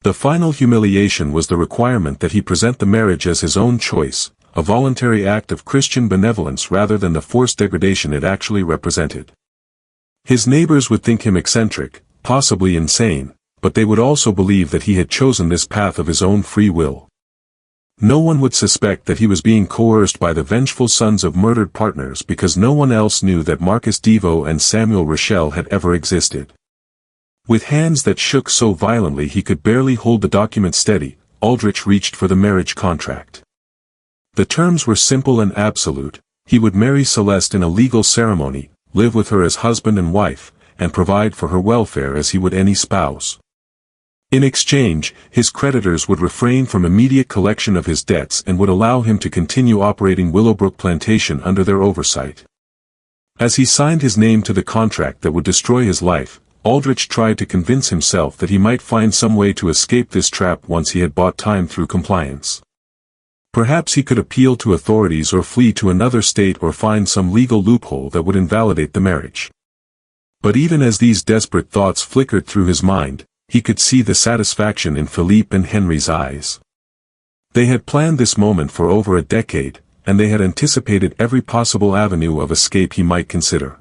The final humiliation was the requirement that he present the marriage as his own choice, a voluntary act of Christian benevolence rather than the forced degradation it actually represented. His neighbors would think him eccentric, possibly insane, but they would also believe that he had chosen this path of his own free will. No one would suspect that he was being coerced by the vengeful sons of murdered partners because no one else knew that Marcus Devo and Samuel Rochelle had ever existed. With hands that shook so violently he could barely hold the document steady, Aldrich reached for the marriage contract. The terms were simple and absolute. He would marry Celeste in a legal ceremony, live with her as husband and wife, and provide for her welfare as he would any spouse. In exchange, his creditors would refrain from immediate collection of his debts and would allow him to continue operating Willowbrook Plantation under their oversight. As he signed his name to the contract that would destroy his life, Aldrich tried to convince himself that he might find some way to escape this trap once he had bought time through compliance. Perhaps he could appeal to authorities or flee to another state or find some legal loophole that would invalidate the marriage. But even as these desperate thoughts flickered through his mind, he could see the satisfaction in Philippe and Henry's eyes. They had planned this moment for over a decade, and they had anticipated every possible avenue of escape he might consider.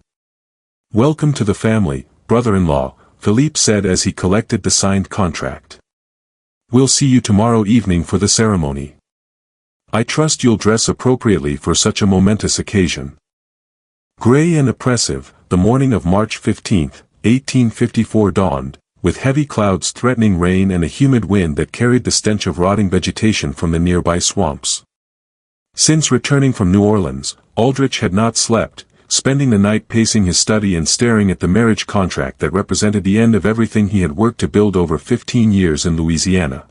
"Welcome to the family, brother-in-law," Philippe said as he collected the signed contract. "We'll see you tomorrow evening for the ceremony. I trust you'll dress appropriately for such a momentous occasion." Gray and oppressive, the morning of March 15, 1854 dawned, with heavy clouds threatening rain and a humid wind that carried the stench of rotting vegetation from the nearby swamps. Since returning from New Orleans, Aldrich had not slept, spending the night pacing his study and staring at the marriage contract that represented the end of everything he had worked to build over 15 years in Louisiana.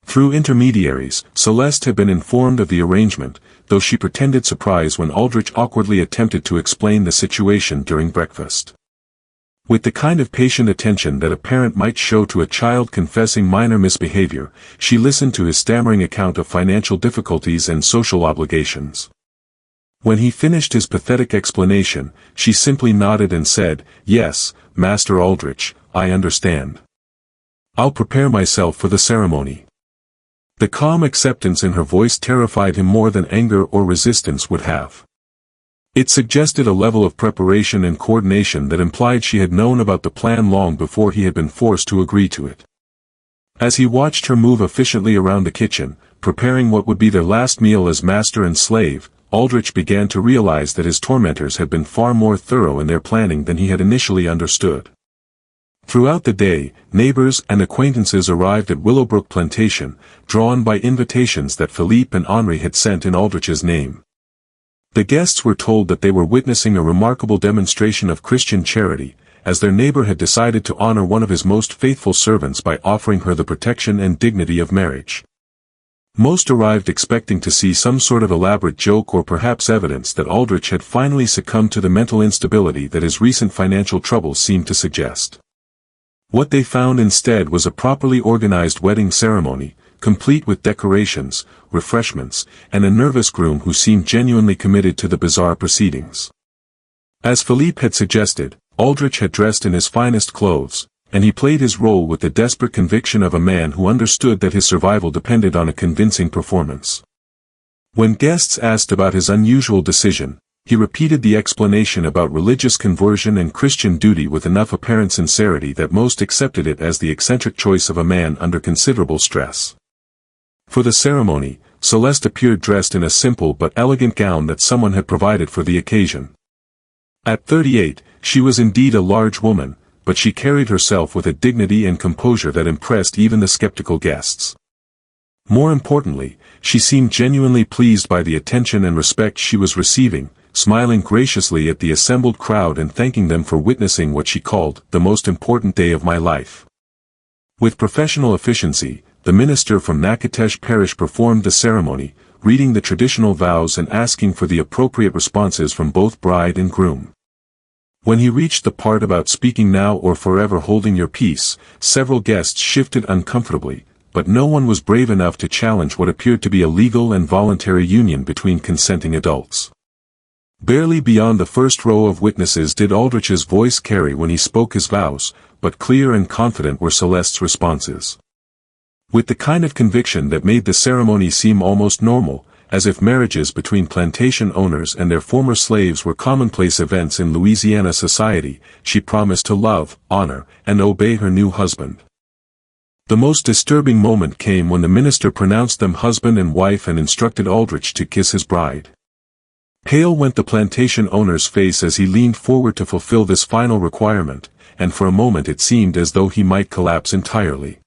Through intermediaries, Celeste had been informed of the arrangement, though she pretended surprise when Aldrich awkwardly attempted to explain the situation during breakfast. With the kind of patient attention that a parent might show to a child confessing minor misbehavior, she listened to his stammering account of financial difficulties and social obligations. When he finished his pathetic explanation, she simply nodded and said, "Yes, Master Aldrich, I understand. I'll prepare myself for the ceremony." The calm acceptance in her voice terrified him more than anger or resistance would have. It suggested a level of preparation and coordination that implied she had known about the plan long before he had been forced to agree to it. As he watched her move efficiently around the kitchen, preparing what would be their last meal as master and slave, Aldrich began to realize that his tormentors had been far more thorough in their planning than he had initially understood. Throughout the day, neighbors and acquaintances arrived at Willowbrook Plantation, drawn by invitations that Philippe and Henri had sent in Aldrich's name. The guests were told that they were witnessing a remarkable demonstration of Christian charity, as their neighbor had decided to honor one of his most faithful servants by offering her the protection and dignity of marriage. Most arrived expecting to see some sort of elaborate joke or perhaps evidence that Aldrich had finally succumbed to the mental instability that his recent financial troubles seemed to suggest. What they found instead was a properly organized wedding ceremony, complete with decorations, refreshments, and a nervous groom who seemed genuinely committed to the bizarre proceedings. As Philippe had suggested, Aldrich had dressed in his finest clothes, and he played his role with the desperate conviction of a man who understood that his survival depended on a convincing performance. When guests asked about his unusual decision, he repeated the explanation about religious conversion and Christian duty with enough apparent sincerity that most accepted it as the eccentric choice of a man under considerable stress. For the ceremony, Celeste appeared dressed in a simple but elegant gown that someone had provided for the occasion. At 38, she was indeed a large woman, but she carried herself with a dignity and composure that impressed even the skeptical guests. More importantly, she seemed genuinely pleased by the attention and respect she was receiving, smiling graciously at the assembled crowd and thanking them for witnessing what she called the most important day of my life. With professional efficiency, the minister from Natchitoches Parish performed the ceremony, reading the traditional vows and asking for the appropriate responses from both bride and groom. When he reached the part about speaking now or forever holding your peace, several guests shifted uncomfortably, but no one was brave enough to challenge what appeared to be a legal and voluntary union between consenting adults. Barely beyond the first row of witnesses did Aldrich's voice carry when he spoke his vows, but clear and confident were Celeste's responses. With the kind of conviction that made the ceremony seem almost normal, as if marriages between plantation owners and their former slaves were commonplace events in Louisiana society, she promised to love, honor, and obey her new husband. The most disturbing moment came when the minister pronounced them husband and wife and instructed Aldrich to kiss his bride. Pale went the plantation owner's face as he leaned forward to fulfill this final requirement, and for a moment it seemed as though he might collapse entirely.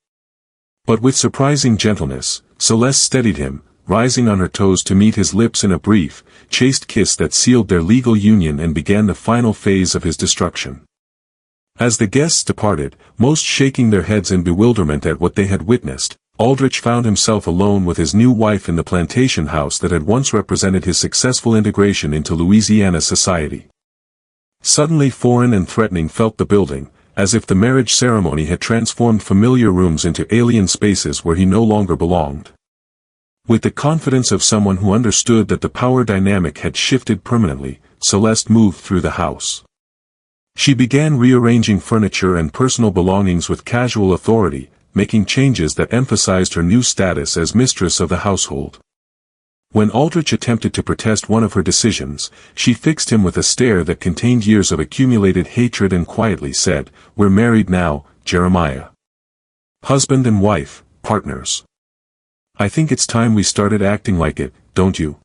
But with surprising gentleness, Celeste steadied him, rising on her toes to meet his lips in a brief, chaste kiss that sealed their legal union and began the final phase of his destruction. As the guests departed, most shaking their heads in bewilderment at what they had witnessed, Aldrich found himself alone with his new wife in the plantation house that had once represented his successful integration into Louisiana society. Suddenly foreign and threatening felt the building, as if the marriage ceremony had transformed familiar rooms into alien spaces where he no longer belonged. With the confidence of someone who understood that the power dynamic had shifted permanently, Celeste moved through the house. She began rearranging furniture and personal belongings with casual authority, making changes that emphasized her new status as mistress of the household. When Aldrich attempted to protest one of her decisions, she fixed him with a stare that contained years of accumulated hatred and quietly said, "We're married now, Jeremiah. Husband and wife, partners. I think it's time we started acting like it, don't you?"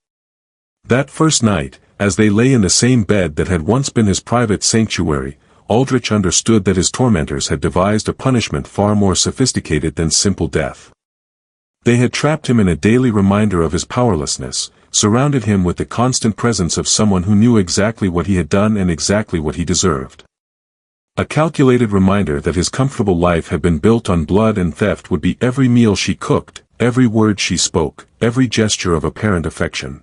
That first night, as they lay in the same bed that had once been his private sanctuary, Aldrich understood that his tormentors had devised a punishment far more sophisticated than simple death. They had trapped him in a daily reminder of his powerlessness, surrounded him with the constant presence of someone who knew exactly what he had done and exactly what he deserved. A calculated reminder that his comfortable life had been built on blood and theft would be every meal she cooked, every word she spoke, every gesture of apparent affection.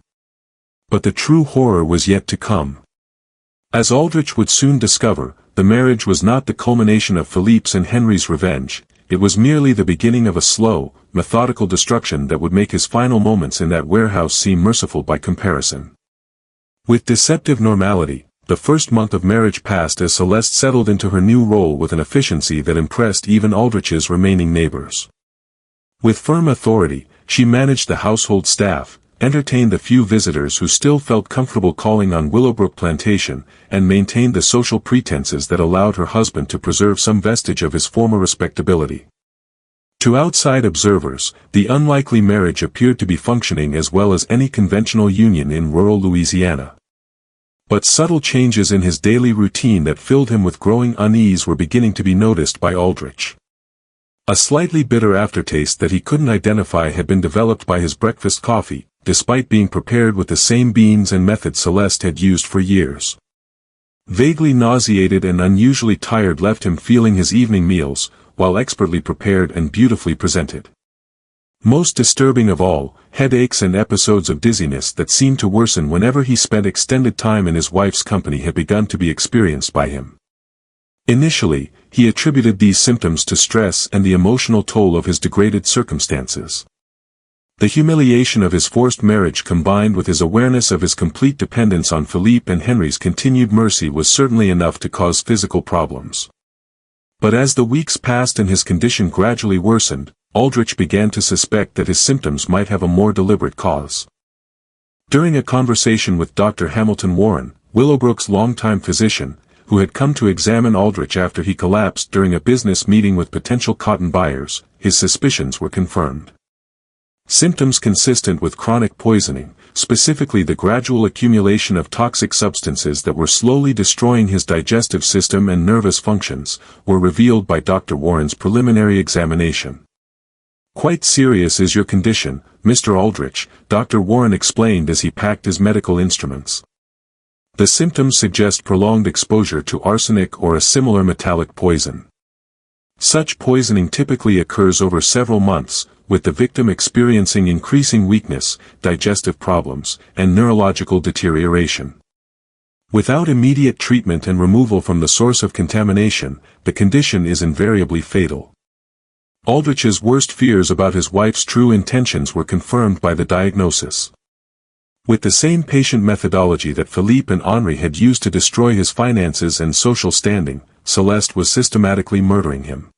But the true horror was yet to come. As Aldrich would soon discover, the marriage was not the culmination of Philippe's and Henry's revenge, it was merely the beginning of a slow, methodical destruction that would make his final moments in that warehouse seem merciful by comparison. With deceptive normality, the first month of marriage passed as Celeste settled into her new role with an efficiency that impressed even Aldrich's remaining neighbors. With firm authority, she managed the household staff, entertained the few visitors who still felt comfortable calling on Willowbrook Plantation, and maintained the social pretenses that allowed her husband to preserve some vestige of his former respectability. To outside observers, the unlikely marriage appeared to be functioning as well as any conventional union in rural Louisiana. But subtle changes in his daily routine that filled him with growing unease were beginning to be noticed by Aldrich. A slightly bitter aftertaste that he couldn't identify had been developed by his breakfast coffee, despite being prepared with the same beans and method Celeste had used for years. Vaguely nauseated and unusually tired left him feeling his evening meals, while expertly prepared and beautifully presented. Most disturbing of all, headaches and episodes of dizziness that seemed to worsen whenever he spent extended time in his wife's company had begun to be experienced by him. Initially, he attributed these symptoms to stress and the emotional toll of his degraded circumstances. The humiliation of his forced marriage combined with his awareness of his complete dependence on Philippe and Henry's continued mercy was certainly enough to cause physical problems. But as the weeks passed and his condition gradually worsened, Aldrich began to suspect that his symptoms might have a more deliberate cause. During a conversation with Dr. Hamilton Warren, Willowbrook's longtime physician, who had come to examine Aldrich after he collapsed during a business meeting with potential cotton buyers, his suspicions were confirmed. Symptoms consistent with chronic poisoning, specifically the gradual accumulation of toxic substances that were slowly destroying his digestive system and nervous functions, were revealed by Dr. Warren's preliminary examination. "Quite serious is your condition, Mr. Aldrich," Dr. Warren explained as he packed his medical instruments. "The symptoms suggest prolonged exposure to arsenic or a similar metallic poison. Such poisoning typically occurs over several months, with the victim experiencing increasing weakness, digestive problems, and neurological deterioration. Without immediate treatment and removal from the source of contamination, the condition is invariably fatal." Aldrich's worst fears about his wife's true intentions were confirmed by the diagnosis. With the same patient methodology that Philippe and Henri had used to destroy his finances and social standing, Celeste was systematically murdering him.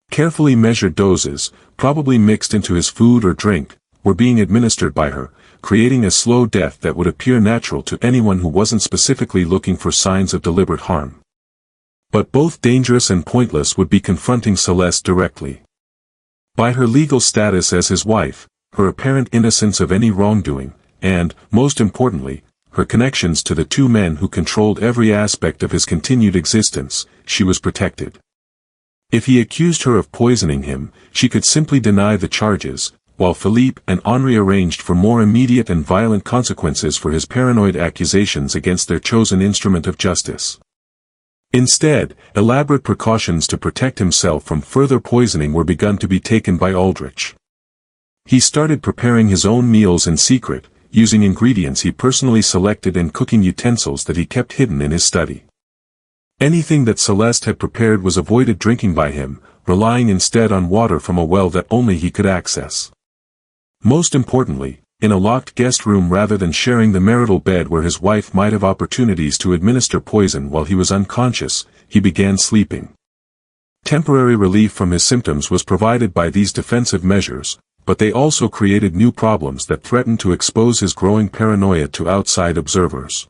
Carefully measured doses, probably mixed into his food or drink, were being administered by her, creating a slow death that would appear natural to anyone who wasn't specifically looking for signs of deliberate harm. But both dangerous and pointless would be confronting Celeste directly. By her legal status as his wife, her apparent innocence of any wrongdoing, and, most importantly, her connections to the two men who controlled every aspect of his continued existence, she was protected. If he accused her of poisoning him, she could simply deny the charges, while Philippe and Henri arranged for more immediate and violent consequences for his paranoid accusations against their chosen instrument of justice. Instead, elaborate precautions to protect himself from further poisoning were begun to be taken by Aldrich. He started preparing his own meals in secret, using ingredients he personally selected and cooking utensils that he kept hidden in his study. Anything that Celeste had prepared was avoided drinking by him, relying instead on water from a well that only he could access. Most importantly, in a locked guest room rather than sharing the marital bed where his wife might have opportunities to administer poison while he was unconscious, he began sleeping. Temporary relief from his symptoms was provided by these defensive measures, but they also created new problems that threatened to expose his growing paranoia to outside observers.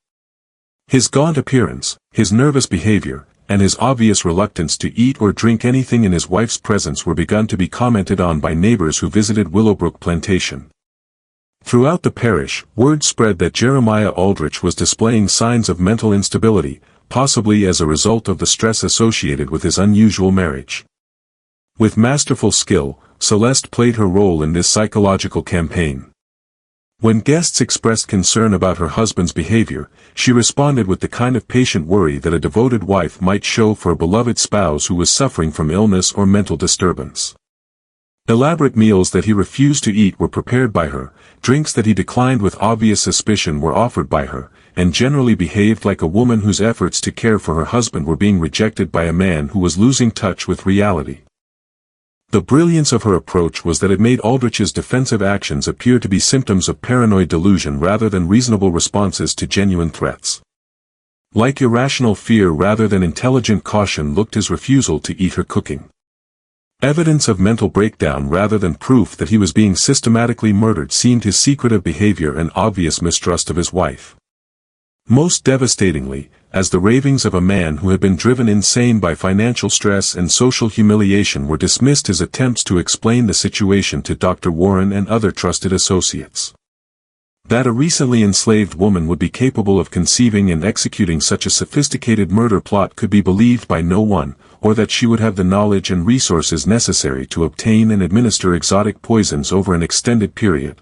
His gaunt appearance, his nervous behavior, and his obvious reluctance to eat or drink anything in his wife's presence were begun to be commented on by neighbors who visited Willowbrook Plantation. Throughout the parish, word spread that Jeremiah Aldrich was displaying signs of mental instability, possibly as a result of the stress associated with his unusual marriage. With masterful skill, Celeste played her role in this psychological campaign. When guests expressed concern about her husband's behavior, she responded with the kind of patient worry that a devoted wife might show for a beloved spouse who was suffering from illness or mental disturbance. Elaborate meals that he refused to eat were prepared by her, drinks that he declined with obvious suspicion were offered by her, and generally behaved like a woman whose efforts to care for her husband were being rejected by a man who was losing touch with reality. The brilliance of her approach was that it made Aldrich's defensive actions appear to be symptoms of paranoid delusion rather than reasonable responses to genuine threats. Like irrational fear rather than intelligent caution looked his refusal to eat her cooking. Evidence of mental breakdown rather than proof that he was being systematically murdered seemed his secretive behavior and obvious mistrust of his wife. Most devastatingly, as the ravings of a man who had been driven insane by financial stress and social humiliation were dismissed, his attempts to explain the situation to Dr. Warren and other trusted associates. That a recently enslaved woman would be capable of conceiving and executing such a sophisticated murder plot could be believed by no one, or that she would have the knowledge and resources necessary to obtain and administer exotic poisons over an extended period.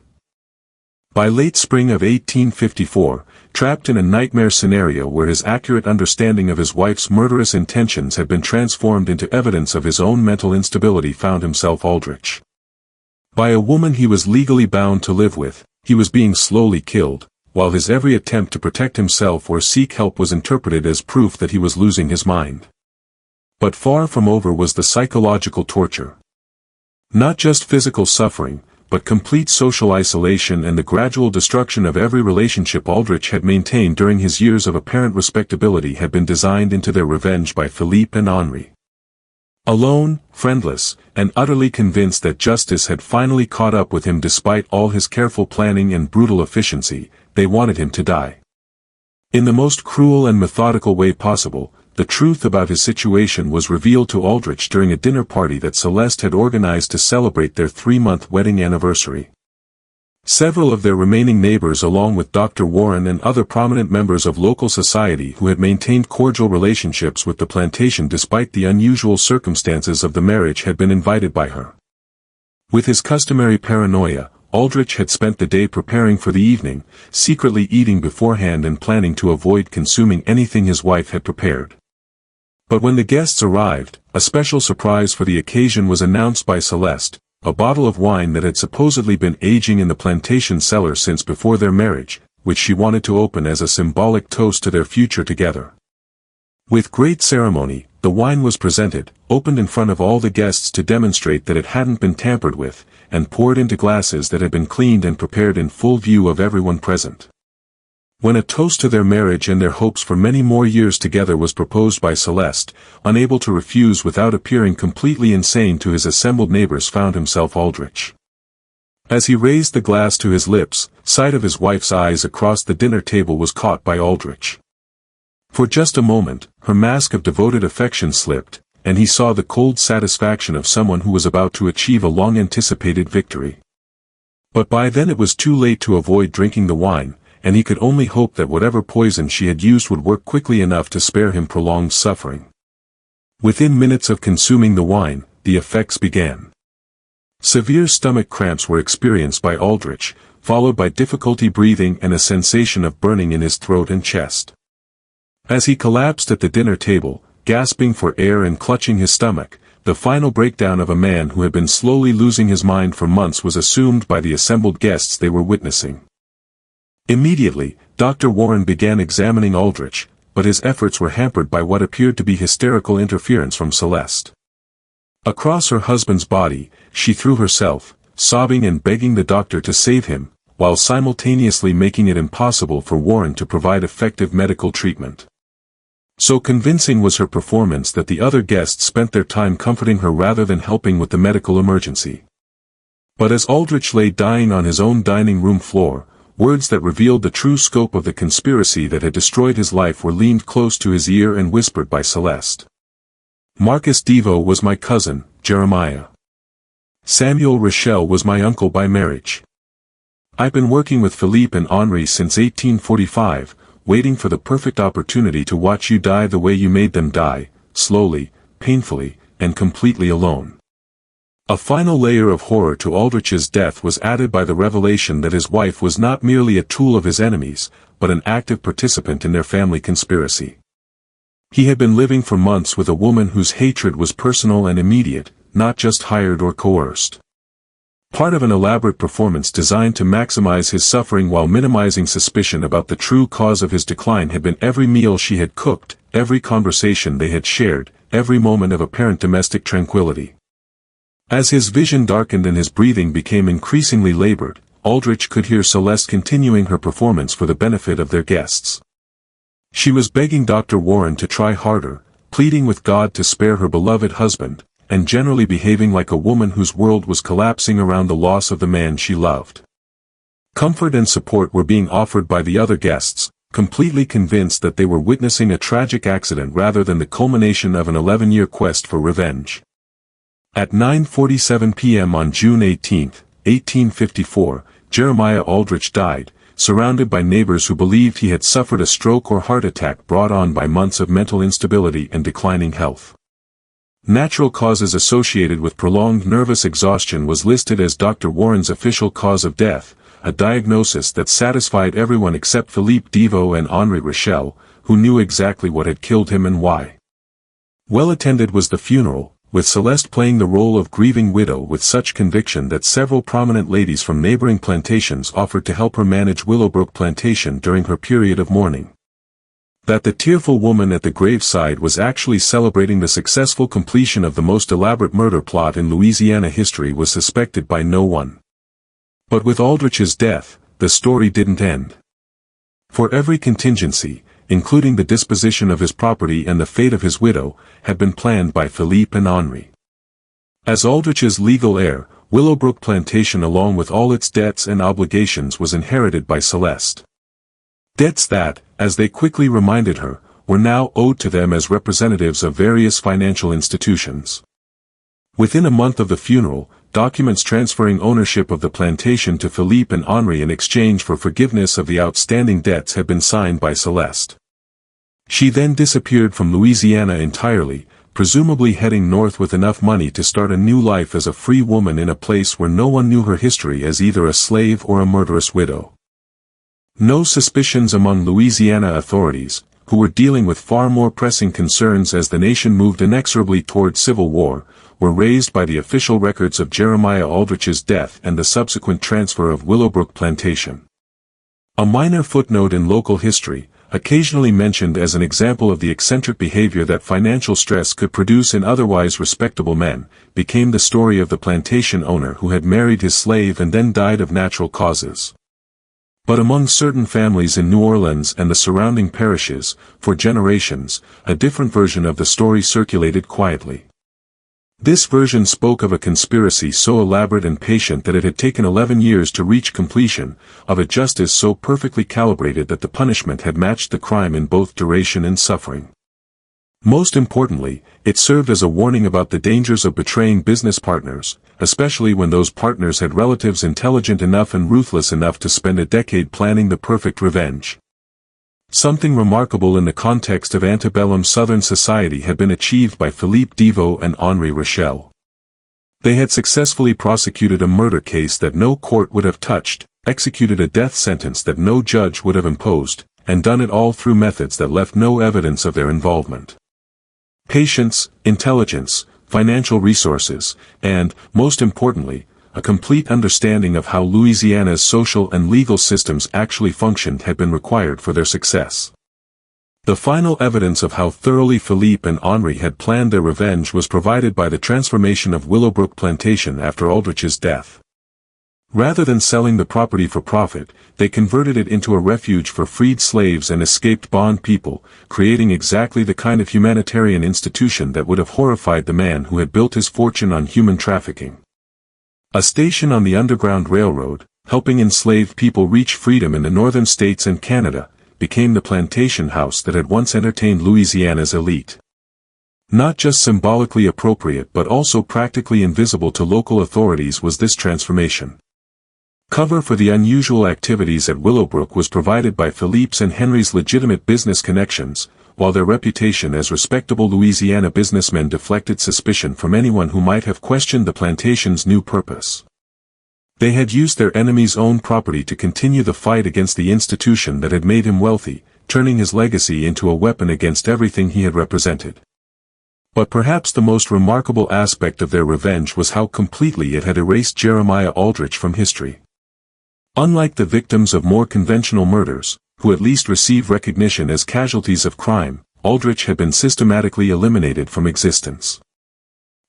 By late spring of 1854, trapped in a nightmare scenario where his accurate understanding of his wife's murderous intentions had been transformed into evidence of his own mental instability, found himself Aldrich. By a woman he was legally bound to live with, he was being slowly killed, while his every attempt to protect himself or seek help was interpreted as proof that he was losing his mind. But far from over was the psychological torture. Not just physical suffering, but complete social isolation and the gradual destruction of every relationship Aldrich had maintained during his years of apparent respectability had been designed into their revenge by Philippe and Henri. Alone, friendless, and utterly convinced that justice had finally caught up with him despite all his careful planning and brutal efficiency, they wanted him to die. In the most cruel and methodical way possible, the truth about his situation was revealed to Aldrich during a dinner party that Celeste had organized to celebrate their 3-month wedding anniversary. Several of their remaining neighbors, along with Dr. Warren and other prominent members of local society who had maintained cordial relationships with the plantation despite the unusual circumstances of the marriage, had been invited by her. With his customary paranoia, Aldrich had spent the day preparing for the evening, secretly eating beforehand and planning to avoid consuming anything his wife had prepared. But when the guests arrived, a special surprise for the occasion was announced by Celeste, a bottle of wine that had supposedly been aging in the plantation cellar since before their marriage, which she wanted to open as a symbolic toast to their future together. With great ceremony, the wine was presented, opened in front of all the guests to demonstrate that it hadn't been tampered with, and poured into glasses that had been cleaned and prepared in full view of everyone present. When a toast to their marriage and their hopes for many more years together was proposed by Celeste, unable to refuse without appearing completely insane to his assembled neighbors, found himself Aldrich. As he raised the glass to his lips, sight of his wife's eyes across the dinner table was caught by Aldrich. For just a moment, her mask of devoted affection slipped, and he saw the cold satisfaction of someone who was about to achieve a long-anticipated victory. But by then it was too late to avoid drinking the wine, and he could only hope that whatever poison she had used would work quickly enough to spare him prolonged suffering. Within minutes of consuming the wine, the effects began. Severe stomach cramps were experienced by Aldrich, followed by difficulty breathing and a sensation of burning in his throat and chest. As he collapsed at the dinner table, gasping for air and clutching his stomach, the final breakdown of a man who had been slowly losing his mind for months was assumed by the assembled guests they were witnessing. Immediately, Dr. Warren began examining Aldrich, but his efforts were hampered by what appeared to be hysterical interference from Celeste. Across her husband's body, she threw herself, sobbing and begging the doctor to save him, while simultaneously making it impossible for Warren to provide effective medical treatment. So convincing was her performance that the other guests spent their time comforting her rather than helping with the medical emergency. But as Aldrich lay dying on his own dining room floor, words that revealed the true scope of the conspiracy that had destroyed his life were leaned close to his ear and whispered by Celeste. Marcus Devo was my cousin, Jeremiah. Samuel Rochelle was my uncle by marriage. I've been working with Philippe and Henri since 1845, waiting for the perfect opportunity to watch you die the way you made them die, slowly, painfully, and completely alone. A final layer of horror to Aldrich's death was added by the revelation that his wife was not merely a tool of his enemies, but an active participant in their family conspiracy. He had been living for months with a woman whose hatred was personal and immediate, not just hired or coerced. Part of an elaborate performance designed to maximize his suffering while minimizing suspicion about the true cause of his decline had been every meal she had cooked, every conversation they had shared, every moment of apparent domestic tranquility. As his vision darkened and his breathing became increasingly labored, Aldrich could hear Celeste continuing her performance for the benefit of their guests. She was begging Dr. Warren to try harder, pleading with God to spare her beloved husband, and generally behaving like a woman whose world was collapsing around the loss of the man she loved. Comfort and support were being offered by the other guests, completely convinced that they were witnessing a tragic accident rather than the culmination of an 11-year quest for revenge. At 9:47 p.m. on June 18, 1854, Jeremiah Aldrich died, surrounded by neighbors who believed he had suffered a stroke or heart attack brought on by months of mental instability and declining health. Natural causes associated with prolonged nervous exhaustion was listed as Dr. Warren's official cause of death, a diagnosis that satisfied everyone except Philippe Devo and Henri Rochelle, who knew exactly what had killed him and why. Well attended was the funeral, with Celeste playing the role of grieving widow with such conviction that several prominent ladies from neighboring plantations offered to help her manage Willowbrook Plantation during her period of mourning. That the tearful woman at the graveside was actually celebrating the successful completion of the most elaborate murder plot in Louisiana history was suspected by no one. But with Aldrich's death, the story didn't end. For every contingency, including the disposition of his property and the fate of his widow, had been planned by Philippe and Henri. As Aldrich's legal heir, Willowbrook Plantation along with all its debts and obligations was inherited by Celeste. Debts that, as they quickly reminded her, were now owed to them as representatives of various financial institutions. Within a month of the funeral, documents transferring ownership of the plantation to Philippe and Henri in exchange for forgiveness of the outstanding debts had been signed by Celeste. She then disappeared from Louisiana entirely, presumably heading north with enough money to start a new life as a free woman in a place where no one knew her history as either a slave or a murderous widow. No suspicions among Louisiana authorities, who were dealing with far more pressing concerns as the nation moved inexorably toward civil war, were raised by the official records of Jeremiah Aldrich's death and the subsequent transfer of Willowbrook Plantation. A minor footnote in local history, occasionally mentioned as an example of the eccentric behavior that financial stress could produce in otherwise respectable men, became the story of the plantation owner who had married his slave and then died of natural causes. But among certain families in New Orleans and the surrounding parishes, for generations, a different version of the story circulated quietly. This version spoke of a conspiracy so elaborate and patient that it had taken 11 years to reach completion, of a justice so perfectly calibrated that the punishment had matched the crime in both duration and suffering. Most importantly, it served as a warning about the dangers of betraying business partners, especially when those partners had relatives intelligent enough and ruthless enough to spend a decade planning the perfect revenge. Something remarkable in the context of antebellum Southern society had been achieved by Philippe Devo and Henri Rochelle. They had successfully prosecuted a murder case that no court would have touched, executed a death sentence that no judge would have imposed, and done it all through methods that left no evidence of their involvement. Patience, intelligence, financial resources, and, most importantly, a complete understanding of how Louisiana's social and legal systems actually functioned had been required for their success. The final evidence of how thoroughly Philippe and Henri had planned their revenge was provided by the transformation of Willowbrook Plantation after Aldrich's death. Rather than selling the property for profit, they converted it into a refuge for freed slaves and escaped bond people, creating exactly the kind of humanitarian institution that would have horrified the man who had built his fortune on human trafficking. A station on the Underground Railroad, helping enslaved people reach freedom in the northern states and Canada, became the plantation house that had once entertained Louisiana's elite. Not just symbolically appropriate but also practically invisible to local authorities was this transformation. Cover for the unusual activities at Willowbrook was provided by Philippe's and Henry's legitimate business connections, while their reputation as respectable Louisiana businessmen deflected suspicion from anyone who might have questioned the plantation's new purpose. They had used their enemy's own property to continue the fight against the institution that had made him wealthy, turning his legacy into a weapon against everything he had represented. But perhaps the most remarkable aspect of their revenge was how completely it had erased Jeremiah Aldrich from history. Unlike the victims of more conventional murders, who at least receive recognition as casualties of crime, Aldrich had been systematically eliminated from existence.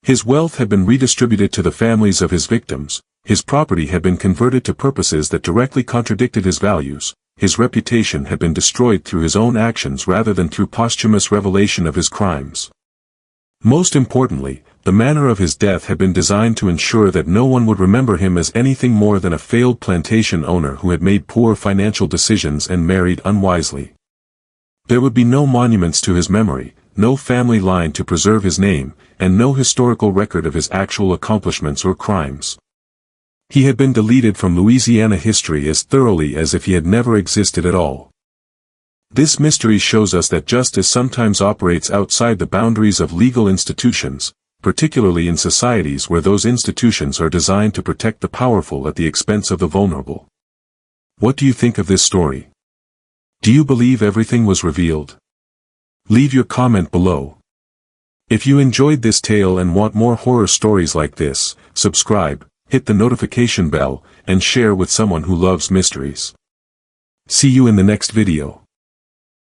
His wealth had been redistributed to the families of his victims, his property had been converted to purposes that directly contradicted his values, his reputation had been destroyed through his own actions rather than through posthumous revelation of his crimes. Most importantly, the manner of his death had been designed to ensure that no one would remember him as anything more than a failed plantation owner who had made poor financial decisions and married unwisely. There would be no monuments to his memory, no family line to preserve his name, and no historical record of his actual accomplishments or crimes. He had been deleted from Louisiana history as thoroughly as if he had never existed at all. This mystery shows us that justice sometimes operates outside the boundaries of legal institutions, particularly in societies where those institutions are designed to protect the powerful at the expense of the vulnerable. What do you think of this story? Do you believe everything was revealed? Leave your comment below. If you enjoyed this tale and want more horror stories like this, subscribe, hit the notification bell, and share with someone who loves mysteries. See you in the next video.